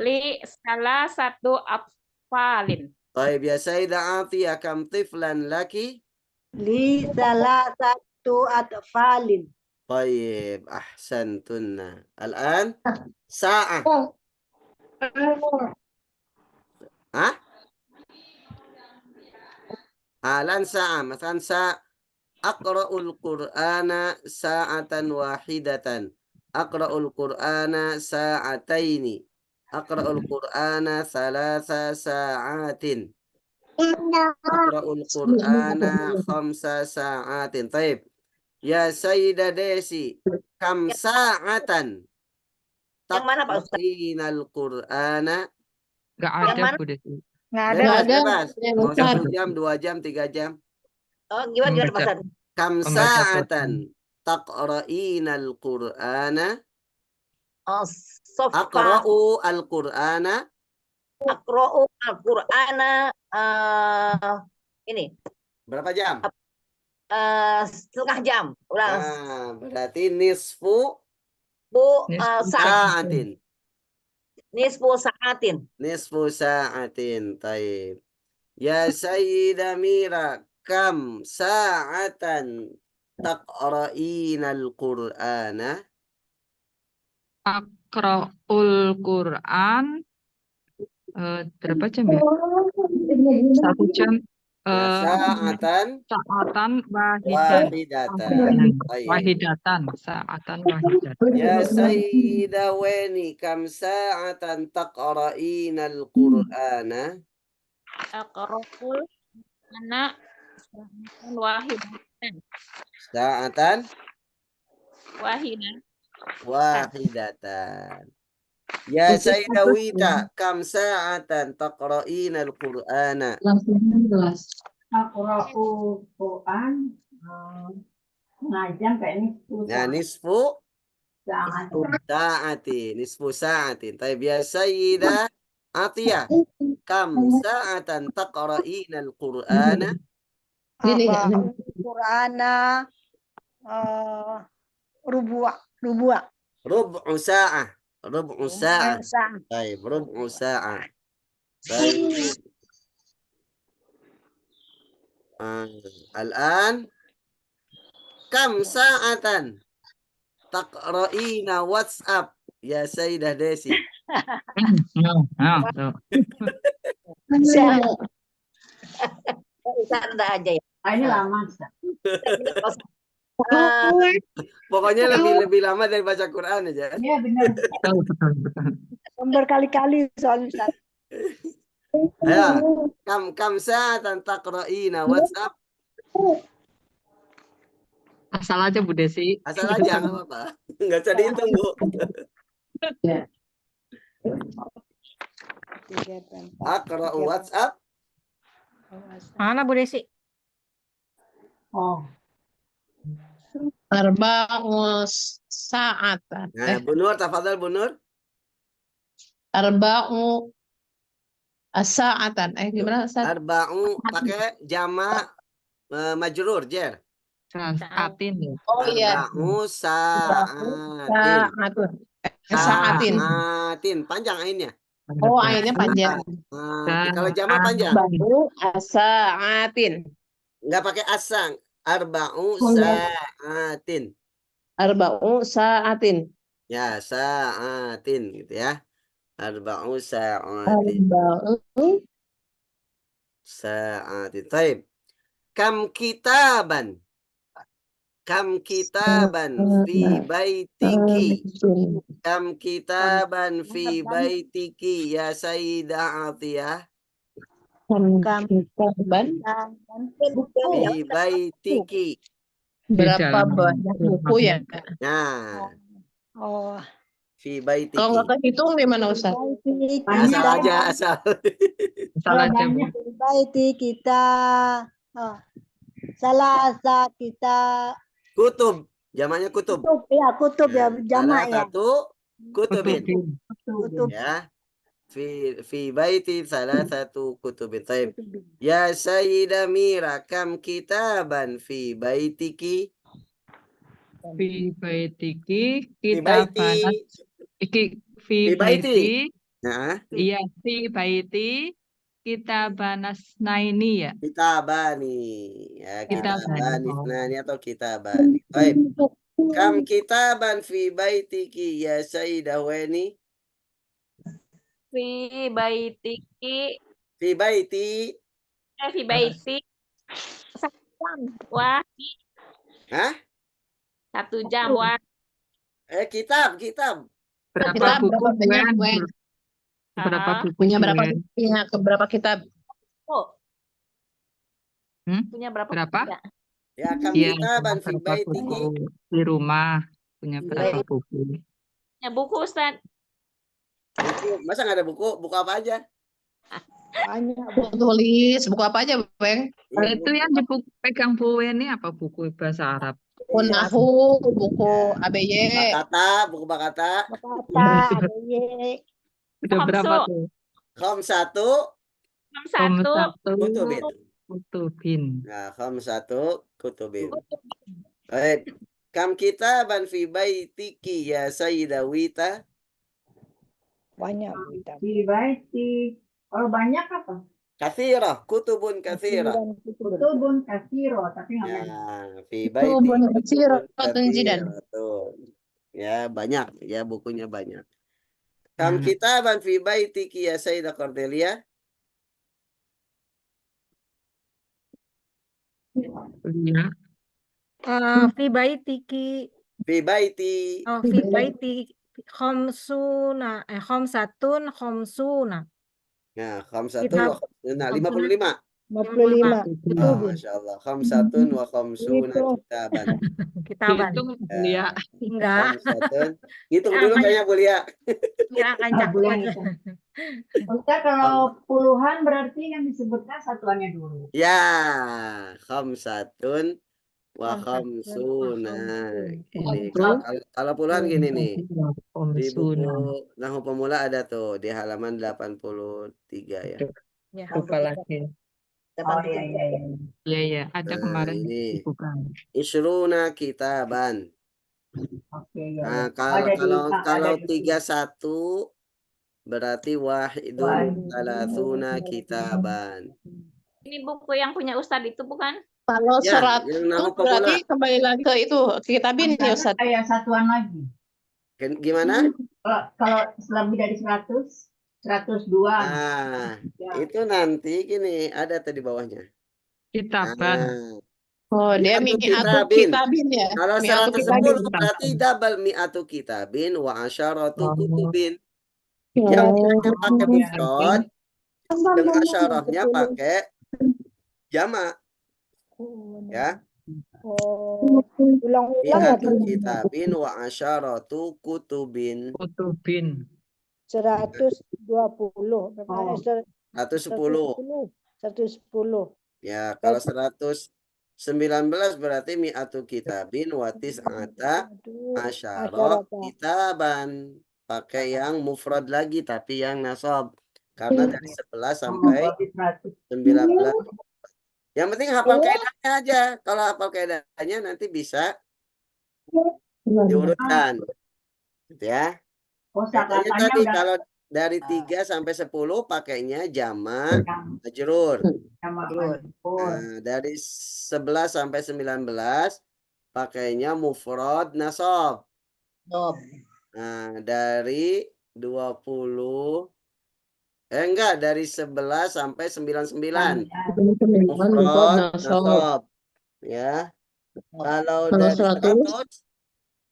Li salah satu atfalin. Baik, ya Sayyidah Atiyah. Kam tiflan laki? Li salah satu atfalin. Baik, ahsantunna. Al-an sa'ah. Hah? Alan sa'ah. مثلا ساعة أقرأ القرآن ساعة واحدة. أقرأ القرآن ساعتين. أقرأ القرآن 3 ساعات. أقرأ القرآن 5 ساعات. طيب يا سيدة ديسي كم ساعة Yang mana Pak Ustaz? تقرأين القرآن؟ Nggak Yang ada mana? Bu Desi. Nggak ada. Nggak ada. Bebas. Yang Mau Ustaz. 1 jam, 2 jam, 3 jam. Oh, gimana Pak Membaca. Ustaz? Kam Membaca sa'atan taqra'ina al-Qur'ana? Oh, sofa Aqra'u al-Qur'ana? akro'u al-Qur'ana ini Berapa jam? setengah jam. Ulang. Berarti nisfu Bu Nisfu sa'atin. nisfu sa'atin. Nisfu sa'atin. Taib. Ya Sayyida Mira, kam sa'atan taqra'ina al-Qur'ana? Aqra'ul Quran. Berapa jam ya? 1 jam. Sa'atan Sa'atan wahidatan. Taib. wahidatan. Sa'atan wahidatan. Ya Sayyida Weni, kam sa'atan taqra'ina al-Qur'ana? Aqra'ul anak wahidatan. Sa'atan Wahidah. wahidatan. Ya Sayyidah Wita, kam sa'atan taqra'ina al-Qur'ana? Aqra'u Quran. Setengah jam kayaknya. Ya, nisfu Saat. sa'atin. Nisfu sa'atin. Taib ya Sayyidah Atiyah, kam sa'atan taqra'ina al-Qur'ana? Qur'ana rubu'a. Rub'u sa'ah. Rub'u sa'ah. Taib, rub'u sa'ah. Taib. Al-an kam sa'atan taqra'ina WhatsApp ya Sayyidah Desi? Ustaz aja ya. Ini lama. Pokoknya lebih lama dari baca Quran aja. Iya benar. Berkali-kali soal Ustaz. Ayo, kam sa'atan taqra'ina WhatsApp? Asal aja Bu Desi. Asal aja, nggak apa-apa. Nggak usah dihitung, Bu. Aqra'u WhatsApp? Mana Bu Desi? Oh. Arba'u sa'atan. Nah, Bu Nur, tafadhal Bu Nur. Arba'u as-sa'atan. Gimana Ustaz? Arba'u pakai jama majrur, jer. Saatin ya. Oh iya. Arba'u sa'atin. Sa'atun. Sa'atin. Sa'atin. Panjang ainnya. Oh, akhirnya panjang. Sa'atin. Kalau jamak panjang. Arba'u sa'atin. Nggak pakai asang. Arba'u Oh, iya. sa'atin. Arba'u sa'atin. Ya, sa'atin gitu ya. Arba'u sa'atin. Arba'u Sa'atin. Taib. Kam kitaban. Kam kitaban fi baitiki. sa'atin. Kam kitaban fi baitiki ya Sayyidah Atiyah. Kitaban. Fi baitiki. Berapa dalam banyak buku ya? Nah, Oh, fi Kalau baitiki. nggak kehitung gimana Ustaz? Asal aja, asal. salah Kalau jawab. baiti kita, salasa kita, Kutub. Jamaknya kutub. kutub ya, Nah, jamak salah ya. satu kutubin. Kutubin. Kutub. Ya. Fi baiti salah satu kutubin. Taib. Ya Sayyidah Mira, kam kitaban fi baitiki. Fi baitiki Fi kita baiti. banas. Iki fi Fi baiti. baiti. Nah, Iya, fi baiti kita banas naini ya. kitabani. Ya, Kitabani. kitabani. Nah, ini atau kitabani. Taib. Kam kitaban fi baitiki ya Sayyidah Weni. Fi baitiki, Fi baiti. fi baiti. 1 jam. Wah, Hah? 1 jam. Wah, Kitab. Berapa Kita buku berapa banyak Wen? Wen? Berapa Ah. buku Punya berapa Wen? berapa kitab? oh, Hmm? punya berapa? Berapa? Ya? Ya, kam Iya, kitaban fi berapa baitiki. buku di rumah? Punya berapa buku? Punya buku Ustaz. Buku. Masa nggak ada buku? Buku apa aja? Banyak. Buku tulis, buku apa aja, Bang? Iya, Itu yang dipegang Bu Wen ini apa buku bahasa Arab? Buku iya. Nahu, buku Ya. ABY. Buku Bakata. Kata, ABY. Udah Komsu. berapa tuh? Khamsatu Kom 1. Satu kutubin. kutubin. Nah, khamsatu kutubin. Baik. Kam kitaban fi baitiki ya Sayyidah Wita. Banyak kitab. Fi baiti. Kalau banyak apa? Kathirah, kutubun kathirah. Kutubun kasiro, tapi nggak Ya, banyak. fi Kutubun baiti katsiratun kutubun jiddan. kathiratun. Ya, banyak. Ya, bukunya banyak. Hmm. Kam kitaban fi baitiki ya Sayyidah Cordelia. Iya. Fi baitiki, Fi baiti. fi baiti khamsuna, khamsatun khamsuna. Nah, khamsatun Kitab. wa khamsuna. 55. 55 Kutubin. Masya Allah. Khamsatun wa khamsuna kitaban. Kitaban. Hitung ya. Enggak. Khamsatun. Hitung dulu kayaknya Bu Lia. Kirakan Nggak cakep boleh aja. ngitung. Ustaz, kalau puluhan berarti yang disebutkan satuannya dulu. Ya, khamsatun wa Khamsatun khamsuna. Ini Betul. kalau puluhan gini nih. Di buku Khamsuna. Nahwu Pemula ada tuh di halaman 83 ya. Ya. Lupa lagi. Oh iya, iya, iya. Iya, iya. Ada Nah, kemarin ini. bukan. Isruna kitaban. Oke, iya. Nah, Ada kalau di 31 berarti wahidun thalathuna kitaban. Ini buku yang punya Ustadz itu bukan? Kalau Ya, 100 yang Nahwu berarti Pemula. kembali lagi ke itu kitabin ya Ustaz. kayak satuan lagi. Gimana? Kalau lebih dari 100, 102. Nah, Ya. itu nanti gini ada tuh di bawahnya. Kitaban. Nah, Oh, dia mi'atu mi'atu kitabin. kitabin ya. Kalau Mi'atu 110 kitabin. berarti double mi'atu kitabin wa asyaratu Oh. kutubin. Yang mi'atnya pakai Oh, iya. mufrad, yang asyarahnya pakai jamak. Ya. Oh, ulang-ulang ya Mi'atu kitabin wa asyaratu kutubin. Kutubin. 120. 110. 110. Ya, kalau 119 berarti mi'atu kitabin wa tis'ata asyara kitaban. Pakai yang mufrad lagi tapi yang nasab. Karena dari 11 sampai 19. Yang penting hafal kaidahnya aja. Kalau hafal kaidahnya nanti bisa diurutkan. Gitu ya. Kaidahnya Kosakatanya tadi udah kalau dari 3 sampai 10 pakainya jamak majrur. sama Majrur. majrur. Nah, dari 11 sampai 19 pakainya mufrad nasab. Nob. Nah, dari 20 enggak, dari 11 sampai 99 mufrad nasab. Ya. Kalau Kalau dari 100 100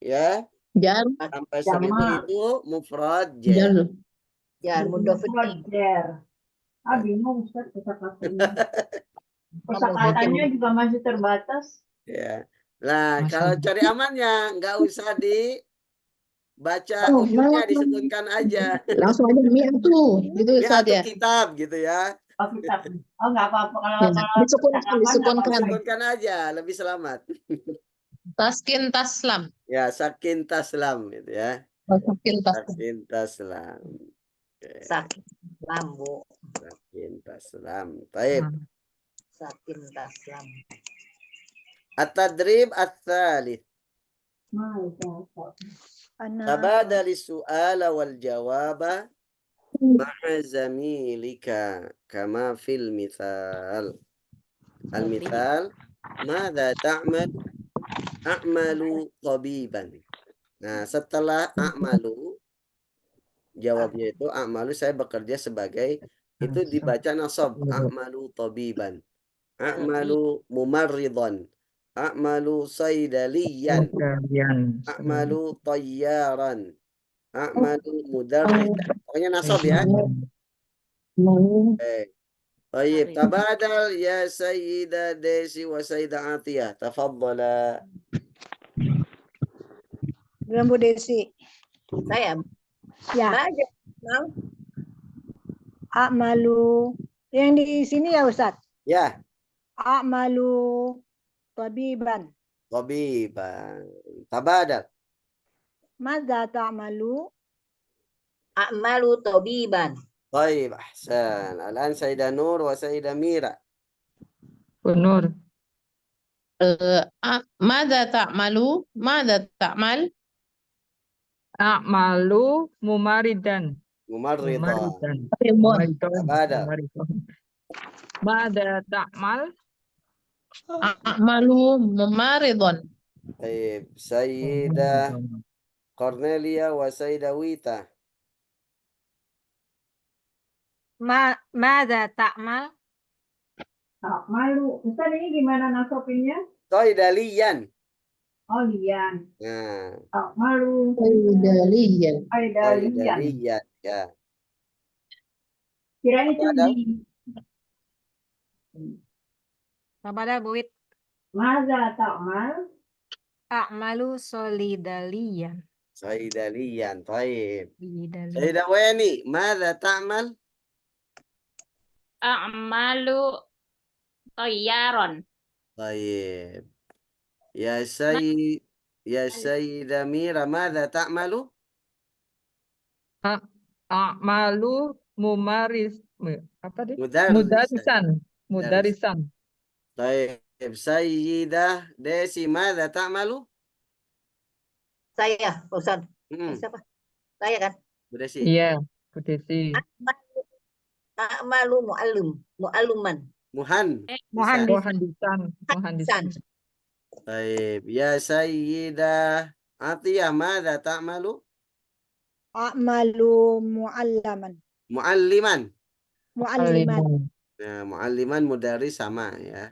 ya jar sampai 1000 Jamak. itu mufrad jar jar. Ya, mudhof ilaih. Roger. Bingung Ustaz kosakatanya. Kosakatanya juga masih terbatas. Ya. Nah, kalau cari amannya nggak usah dibaca ujungnya, disebutkan aja. langsung aja mie tuh gitu Ya Ustaz atau ya. kitab gitu ya. Oh, kita. Oh, nggak apa-apa. Kalau Ya, kalau disukunkan, percakapan nggak disukunkan. apa-apa. Disebutkan aja, lebih selamat. Taskin taslam. Ya, sakin taslam gitu ya. Taskin taslam. Sakin taslam. Oke. Sakin lambu. Sakin taslam. Baik. Sakin taslam. At-tadrib ats-tsalits. Anak Tabadali su'ala wal jawaba ma'a zamilika kama fil mithal. Al-mithal, madza ta'mal? A'malu tabiban. Nah, setelah a'malu, jawabnya itu a'malu saya bekerja sebagai, itu dibaca nasab, a'malu tabiban. A'malu mumarridan. A'malu saydaliyan. A'malu tayyaran. A'malu mudarrisan. Pokoknya nasab ya. Baik. Tabadal ya Sayyida Desi wa Sayyidah Atiyah. Tafadhala. bilang Bu Desi. Saya Ya, baca. Bang. A'malu. Yang di sini ya Ustaz. Ya, A'malu tabiban. tabiban. Tabadal. Madza ta'malu? A'malu tabiban. Baik, ahsan. Al-an Sayyidah Nur wa Sayyidah Mira. Nur. Mada ta'malu? Mada ta'mal? A'malu mumaridan. Mumarridan. Ribon. Tabadal. Mada ta'mal? A'malu mumaridon. Baik, Sayyidah Cornelia wa Sayyidah Wita. Mada ta'mal? Malu. Ustaz ini gimana nasabinnya? Saydaliyan. Oh, lian. Nah, Malu. Saydaliyan. Aidalian. Saydaliyan. Ya. Kira itu Tabadal. di Tabada buit. Maza ta'mal? A'malu solidaliyan. Saydaliyan. Baik. Solidaliyan. Sayyidah Weni, madza ta'mal? A'malu tayyaron. Baik. Ya Sayyidah Mira, madza ta'malu? A'malu apa deh? Mudarrisan. Mudarisan. Baik. Sayyidah Desi, madza ta'malu? Saya, Ustaz. Siapa? Saya kan. Bu Desi. Iya, Bu Desi. A'malu mu'alluman. Muhandisan. Baik. Ya Sayyidah Atiyah, madza ta'malu? A'malu mu'allaman. Mualliman. Mu'alliman. Nah, mualliman mudaris sama ya.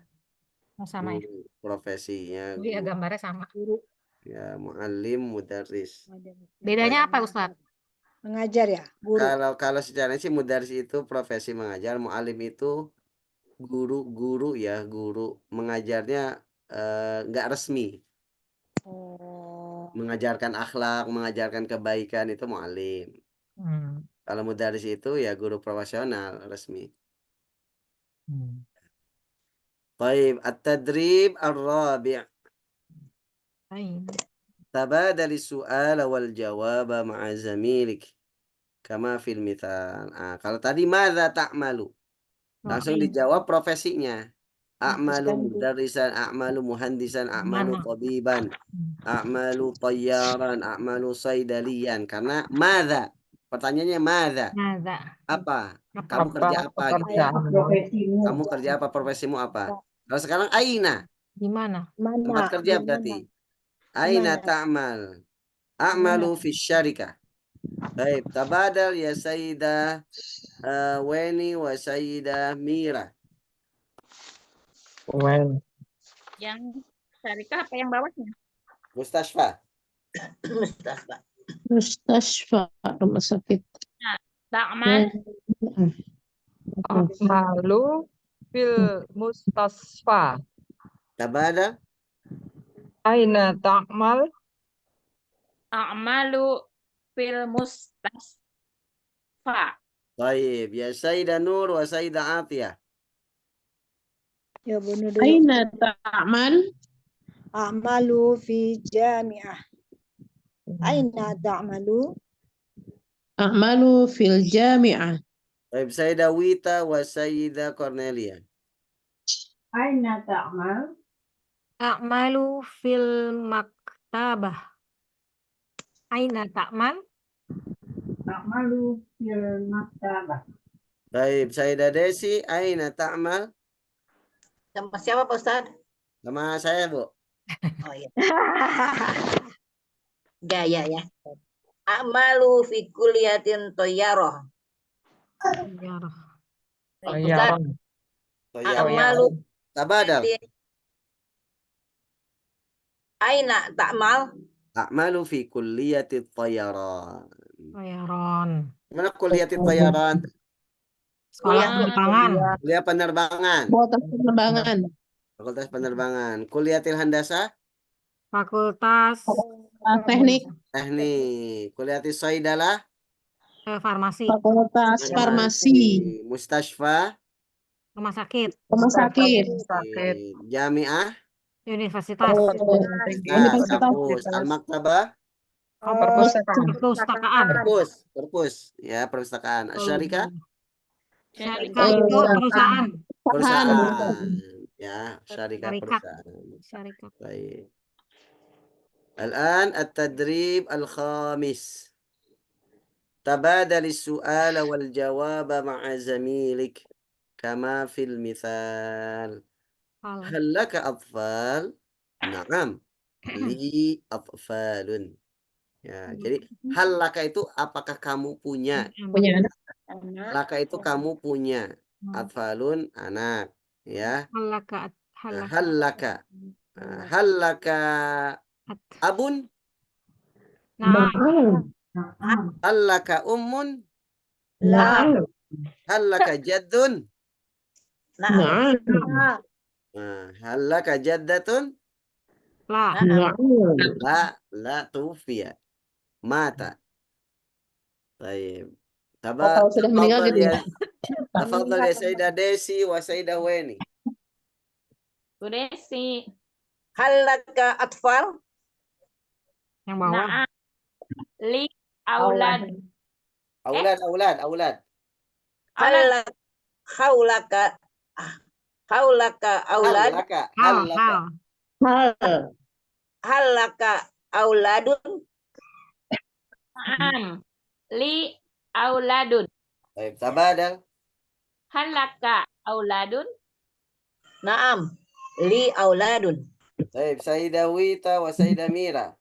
Sama ya. Profesinya Iya, guru. gambarnya sama. Ya, muallim mudaris. Bedanya apa, Ustaz? Mengajar ya, guru. Kalau secara sih mudaris itu profesi mengajar, muallim itu guru ya, guru mengajarnya nggak resmi. Oh. Mengajarkan akhlak, mengajarkan kebaikan itu muallim. Kalau mudaris itu ya guru profesional resmi. Baik, at-tadrib ar-rabi'. Tabadali su'ala wal jawaba ma'a zamilik kama fil mithal. Kalau tadi madza ta'malu? Langsung dijawab profesinya. A'malu Teruskan, Bu. mudarrisan, a'malu muhandisan, a'malu Mana? tabiban, a'malu tayyaran, a'malu saidalian. Karena madza? Pertanyaannya madza? Nada. Apa? Apa? Kamu kerja apa gitu? Apa profesimu? Kamu kerja apa? Profesimu apa? Kalau sekarang aina, Di mana? tempat Mana? kerja Di mana? berarti. Aina Mana? ta'mal? Di mana? A'malu fi syarikah. Baik, tabadal ya Sayyidah Weni wa Sayyidah Mira. Yang syarikah apa yang bawahnya? Mustashfa. Mustafa. Mustasfa, rumah sakit. Ta'mal A'malu fil mustasfa. Tabadal. Aina ta'mal? a'malu fil mustasfa. Baik, ya Sayyidah Nur wa Sayyidah Atiyah. Ya bunuh dulu. Aina ta'mal? A'malu fi jami'ah. Aina ta'malu? A'malu fil jami'ah. Baik, Sayyidah Wita wa Sayyidah Cornelia. Aina ta'mal? A'malu fil maktabah. Aina ta'mal? Ta'malu fil maktabah. Baik, Sayyidah Desi, aina ta'mal? Sama siapa Pak Ustaz? Sama saya, Bu. Oh iya. Ya. A'malu fi kulliyatin thayyarah. Ya roh. Ustaz, Thayyarah. a'malu Tabadal. aina ta'mal? A'malu fi kulliyati thayaran. Bayaron. Mana kulliyati thayaran? Sekolah Ah. penerbangan. Kuliah penerbangan. Kuota penerbangan. Fakultas penerbangan. Kuliatil handasa? Fakultas Teknik. Teknik. Kuliatil saidalah? farmasi. Fakultas farmasi. Mustashfa? Rumah sakit. Rumah sakit. Jami'ah? Universitas. Universitas. Kampus. Al-Maktabah? Perpustakaan. Perpus. Ya, perpustakaan. Syarikah? Syarikat itu perusahaan. Perusahaan. Ya, syarikat Syarikat. perusahaan. Syarikat. Baik. الآن التدريب الخامس تبادل السؤال والجواب مع زميلك كما في المثال هل لك أطفال؟ نعم لي أطفال. Ya, jadi hal laka itu apakah kamu punya? Punya anak. Laka itu kamu punya. Atfalun anak, ya. Halaka. Hal laka. Hal laka abun? Nah, Hal laka ummun? Na'am. Hal laka jaddun? Na'am. Na'am. Hal laka jaddatun? lah. Na'am. La tufiya. Mata. Baik. Atau sudah meninggal gitu ya. Tafadhal ya Sayyidah Desi wa Sayyidah Weni. Bu Desi. Hal laka atfal? Yang bawah. Na'am. Li aulad. Aulad. Hal haulaka aulad? Hal. Hal laka auladun? Na'am. Li auladun. Baik, tabadal. Halaka auladun? Na'am. Li auladun. Baik, Sayyidah Wita wa Sayyidah Mira.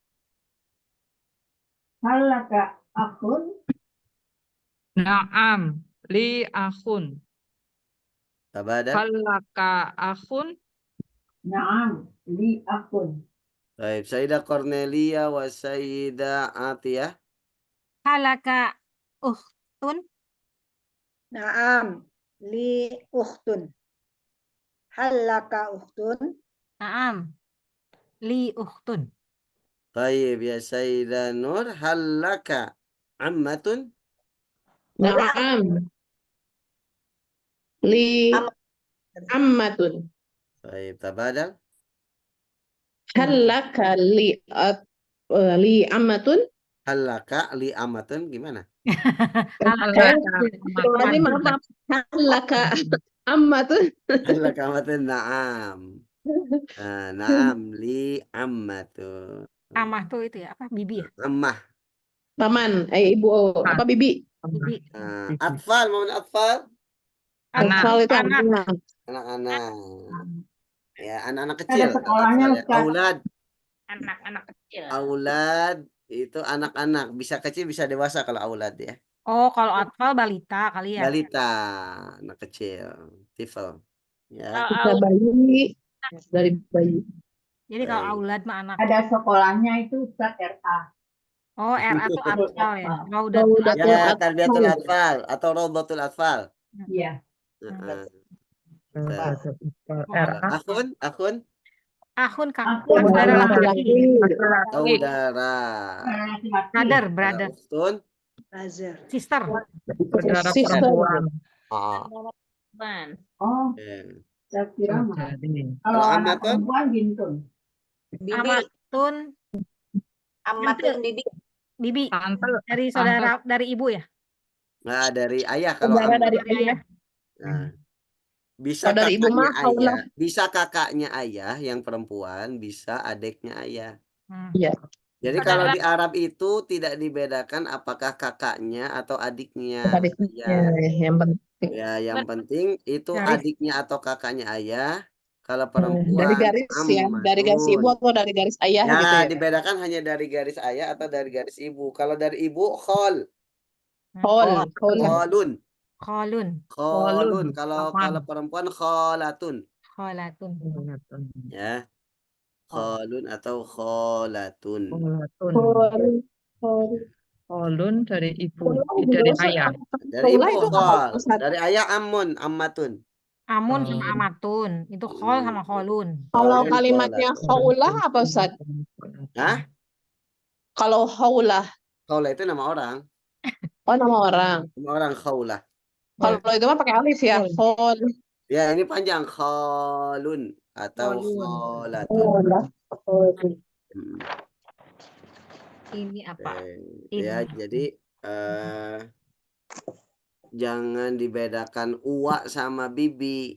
Hal laka akhun? Naam, li akhun. Tabadal. Halaka akhun? Naam, li akhun. Baik, Sayyidah Cornelia wa Sayyidah Atiyah. Halaka ukhtun? Naam, li ukhtun. Hal laka ukhtun? Naam. Li ukhtun. Baik, ya Sayyidah Nur, hal laka ammatun? Na'am. Li ammatun. Baik, tabadal. Hal laka li ammatun? Hal laka li amatun gimana? Tadi maaf. Hal laka Amma tuh. Al-Qamatun na'am. Na'am li ammatu. Amah tuh itu ya apa? Bibi ya? Ammah. Paman, ibu apa bibi? Bibi. Atfal, mau atfal? Anak. Atfal itu Anak. anak. Anak-anak. Ya, anak-anak Ada kecil. sekolahnya, Atfal ya. Ustaz. Aulad. Anak-anak kecil. Aulad itu anak-anak. Bisa kecil, bisa dewasa kalau aulad ya. Oh, kalau atfal balita kali ya. Balita, anak kecil. Tifel. Ya. Bisa bayi, dari bayi. Jadi kalau Baik. aulad mah anak. Ada sekolahnya itu Ustaz RA. Oh, RA tuh atfal ya. Raudatul Raudatul atfal. Ya, Tarbiyatul Atfal atau Rawdatul Atfal. Iya. Heeh. RA. Akun, Akhun kakak. Akun Saudara laki-laki. laki-laki. saudara. Laki-laki. Brother, Kalau brother. ukhtun, Sister. Saudara Sister. perempuan. Ban. Oh, Ya. saya kira mah. Saudari. Kalau Kalau anak amatun? perempuan bintun. Bibi, Amatun. amatun bibi. Bibi. Tante. Dari saudara, dari ibu ya? Nah, dari ayah kalau Saudara amat. dari Dari ayah. Nah, bisa Kalau dari ibu kakaknya mah kaulah. ayah, bisa kakaknya ayah yang perempuan, bisa adiknya ayah. Iya. Jadi Saudara kalau laki. di Arab itu tidak dibedakan apakah kakaknya atau adiknya Adiknya ayah. yang penting. Ya, yang penting itu Garis. adiknya atau kakaknya ayah. Kalau Dari perempuan garis ya, dari garis ibu ammatun. atau dari garis ayah Ya, gitu ya. dibedakan hanya dari garis ayah atau dari garis ibu. Kalau dari ibu khol, Hol, hol. kholun, Kholun. kholun. Kalau Paman. perempuan kholatun, Kholatun. ya, kholun atau kholatun. Kolatun. Hol, hol. Kolun dari ibu. Hol itu Dari Ustaz, ayah. apa? Dari Kaulah ibu itu apa khol, Ustaz? dari ayah amun, ammatun. Amun sama Oh. amatun. Itu khol sama kholun. Kalau Kholun, kalimatnya kholatun. haulah apa Ustaz? Hah? Kalau haulah, Khawla itu nama orang. oh nama orang. Nama orang khawla. Kalau itu mah pakai alif ya. Hol. Ya, ini panjang kholun atau kholatun. Haulah. Hol. Hmm. Ini apa? Ya, Ini. jadi jangan dibedakan uwa sama bibi.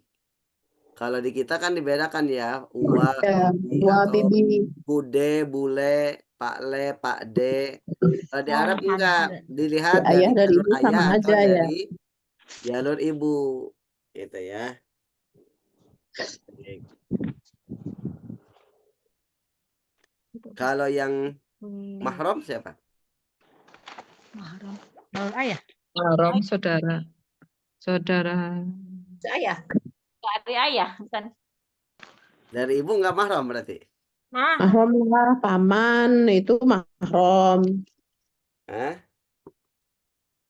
Kalau di kita kan dibedakan ya, uwa, Ya, bibi, dua atau bibi. bude, bule, pakle, pakde. Kalau di Oh, Arab ada. enggak, dilihat Ayah dari dari jalur ibu sama ayah atau aja ya. dari jalur ibu, gitu ya. Baik. Kalau yang mahram siapa? Mahram. Kalau ayah. Mahram saudara. Saudara. Saya. Dari ayah, bukan. Dari ibu enggak mahram berarti? Mahram lah, paman itu mahram. Hah?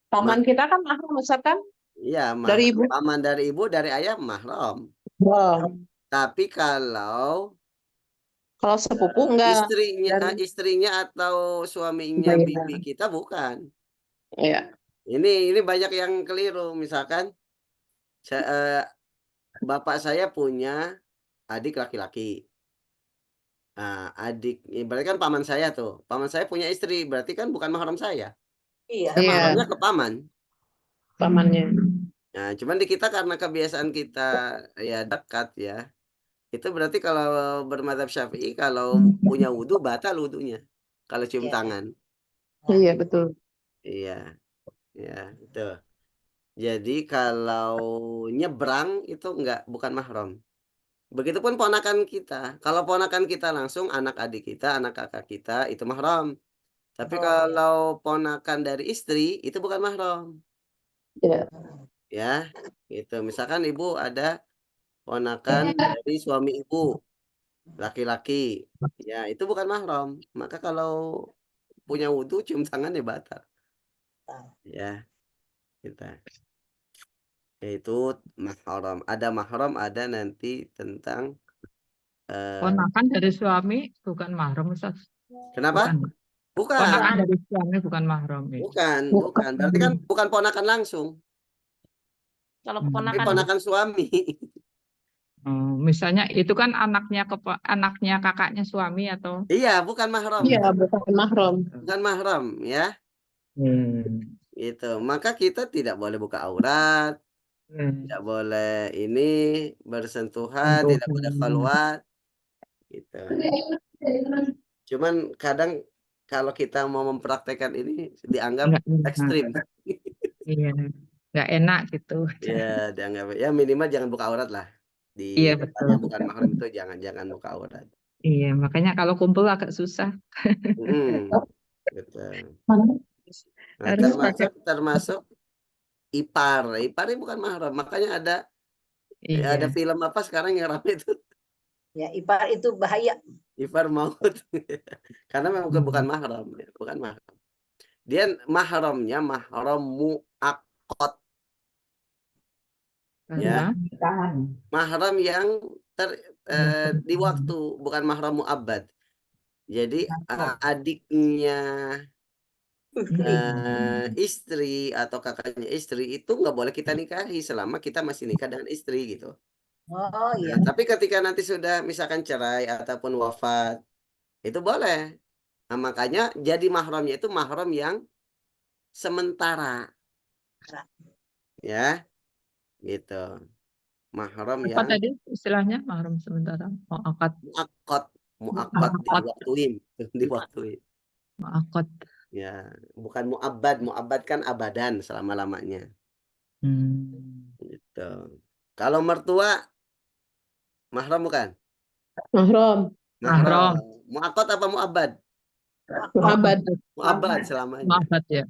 Paman kita kan mahram Ustaz kan? Iya, Dari ibu. paman dari ibu, dari ayah mahram. Wow. Tapi kalau Kalau sepupu enggak. istrinya atau suaminya Iya. bibi kita bukan. Iya. Ini banyak yang keliru. Misalkan bapak saya punya adik laki-laki. Nah, berarti kan paman saya tuh. Paman saya punya istri, berarti kan bukan mahram saya. Iya. Saya Iya. mahramnya ke paman. Pamannya. Nah, cuman di kita karena kebiasaan kita ya dekat ya. Itu berarti kalau bermadzhab Syafi'i kalau punya wudhu batal wudhunya. Kalau cium Iya. tangan. Iya betul. Iya. Ya, itu. Jadi kalau nyebrang itu bukan mahram. Begitupun ponakan kita. Kalau ponakan kita langsung anak adik kita, anak kakak kita itu mahram. Tapi Oh, kalau ponakan dari istri itu bukan mahram. Iya. Ya, gitu. Misalkan ibu ada ponakan dari suami ibu, laki-laki. Ya, itu bukan mahram. Maka kalau punya wudhu cium tangan ya batal. Ya, kita. Yaitu mahram. Ada mahram, ada nanti tentang Ponakan dari suami bukan mahram Ustaz. kenapa? Bukan. Bukan. Ponakan dari suami bukan mahram. Bukan. Berarti kan bukan ponakan langsung. Kalau Hmm. Tapi ponakan ponakan suami. Misalnya itu kan anaknya kakaknya suami atau Iya, bukan mahram. Iya, bukan mahram. Bukan mahram, ya. Hmm. Gitu. Maka kita tidak boleh buka aurat. Tidak boleh ini bersentuhan, tidak boleh khalwat gitu. Cuman kadang kalau kita mau mempraktekkan ini dianggap Nggak enak. ekstrim. Iya, nggak enak gitu. Ya, dianggap ya minimal jangan buka aurat lah. Di Iya, tempat betul. yang bukan mahram itu jangan buka aurat. Iya, makanya kalau kumpul agak susah. Betul. Nah, Harus pakai. termasuk ipar. Ipar ini bukan mahram. Makanya ada Iya. film apa sekarang yang ramai itu Ya, ipar itu bahaya. ipar maut. Karena memang bukan mahram, ya. Bukan mahram. Dia mahramnya mahram muakkad, ya. Mahram yang di waktu, bukan mahram muabbad. Jadi adiknya istri atau kakaknya istri itu nggak boleh kita nikahi selama kita masih nikah dengan istri gitu. Oh iya. Nah, tapi ketika nanti sudah misalkan cerai ataupun wafat, itu boleh. Nah, makanya jadi mahramnya itu mahram yang sementara. Ya, gitu. Mahram Apa yang tadi istilahnya mahram sementara? Muakkad. muakkad diwaktuin. Muakkad. Ya, bukan muabbad. Muabbad kan abadan selama-lamanya. Gitu. Kalau mertua mahram bukan? Mahram. Mahram. Muakkad apa muabbad? Muabbad. Muabbad selamanya. Muakkad ya.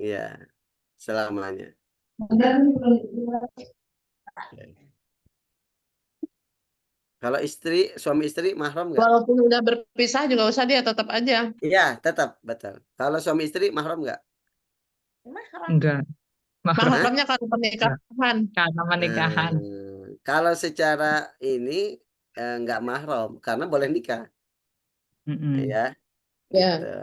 Iya, selamanya. Kalau suami istri mahram nggak? Walaupun udah berpisah juga usah dia tetap aja. Iya, tetap betul. Kalau suami istri mahram nggak? Enggak. Mahram Mahramnya kalau pernikahan. karena menikahan. Kalau secara ini nggak mahram karena boleh nikah, ya. Gitu.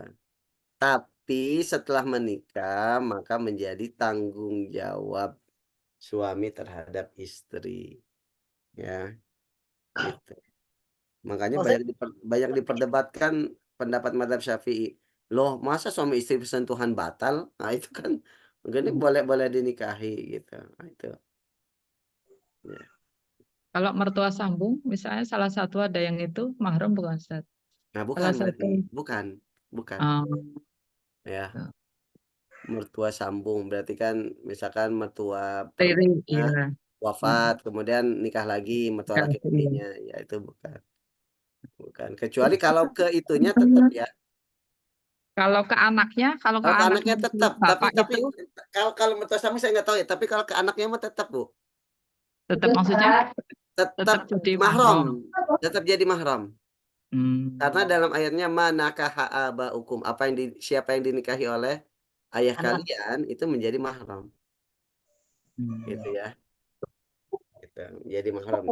Tapi setelah menikah maka menjadi tanggung jawab suami terhadap istri, ya. Gitu. Makanya banyak diperdebatkan pendapat mazhab Syafi'i. Loh, masa suami istri bersentuhan batal? Nah, itu kan ini boleh dinikahi gitu. Nah, itu. Ya. Kalau mertua sambung, misalnya salah satu ada yang itu mahram bukan Ustaz? Nah, Salah bukan berarti. satu. Bukan. Ya. Oh. Mertua sambung berarti kan misalkan mertua Riri, perempuannya iya. wafat, kemudian nikah lagi mertua Nikah lagi, laki-lakinya, ya itu bukan. Kecuali kalau ke itunya tetap ya. Kalau ke anaknya, kalau ke Kalau ke anaknya anaknya tetap, bapak tapi itu kalau mertua sambung saya nggak tahu ya. Tapi kalau ke anaknya mah tetap, Bu. tetap maksudnya Tetap jadi mahram, tetap jadi mahram. Hmm. Karena dalam ayatnya manakaha abaukum, siapa yang dinikahi oleh ayah kalian itu menjadi mahram. Gitu ya. Gitu, jadi mahram.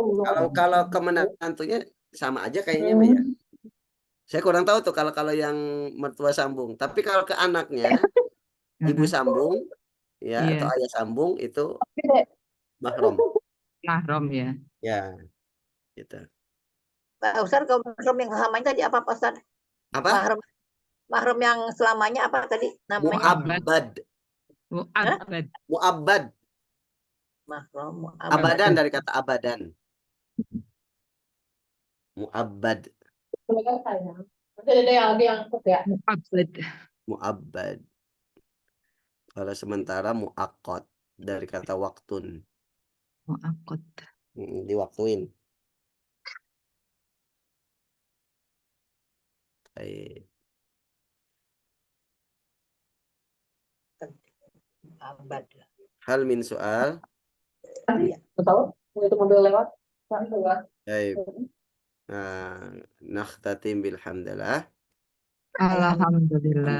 Kalau ke menantunya sama aja kayaknya Mbak ya. Saya kurang tahu tuh kalau yang mertua sambung. Tapi kalau ke anaknya, ibu sambung ya Iya. atau ayah sambung itu mahram. Mahram ya. Ya. Gitu. Pak Ustaz, kalau mahram yang selamanya tadi apa Pak Ustaz? Apa? Mahram yang selamanya apa tadi namanya? Muabbad. Mahram muabbad. Abadan dari kata abadan. Muabbad. Muabbad. Kalau sementara muakkad dari kata waktun. Muakkad. Diwaktuin. Baik. Abad. Hal min soal. Tahu? Itu mobil lewat. Baik. Nakhtatim bilhamdulillah. Alhamdulillah.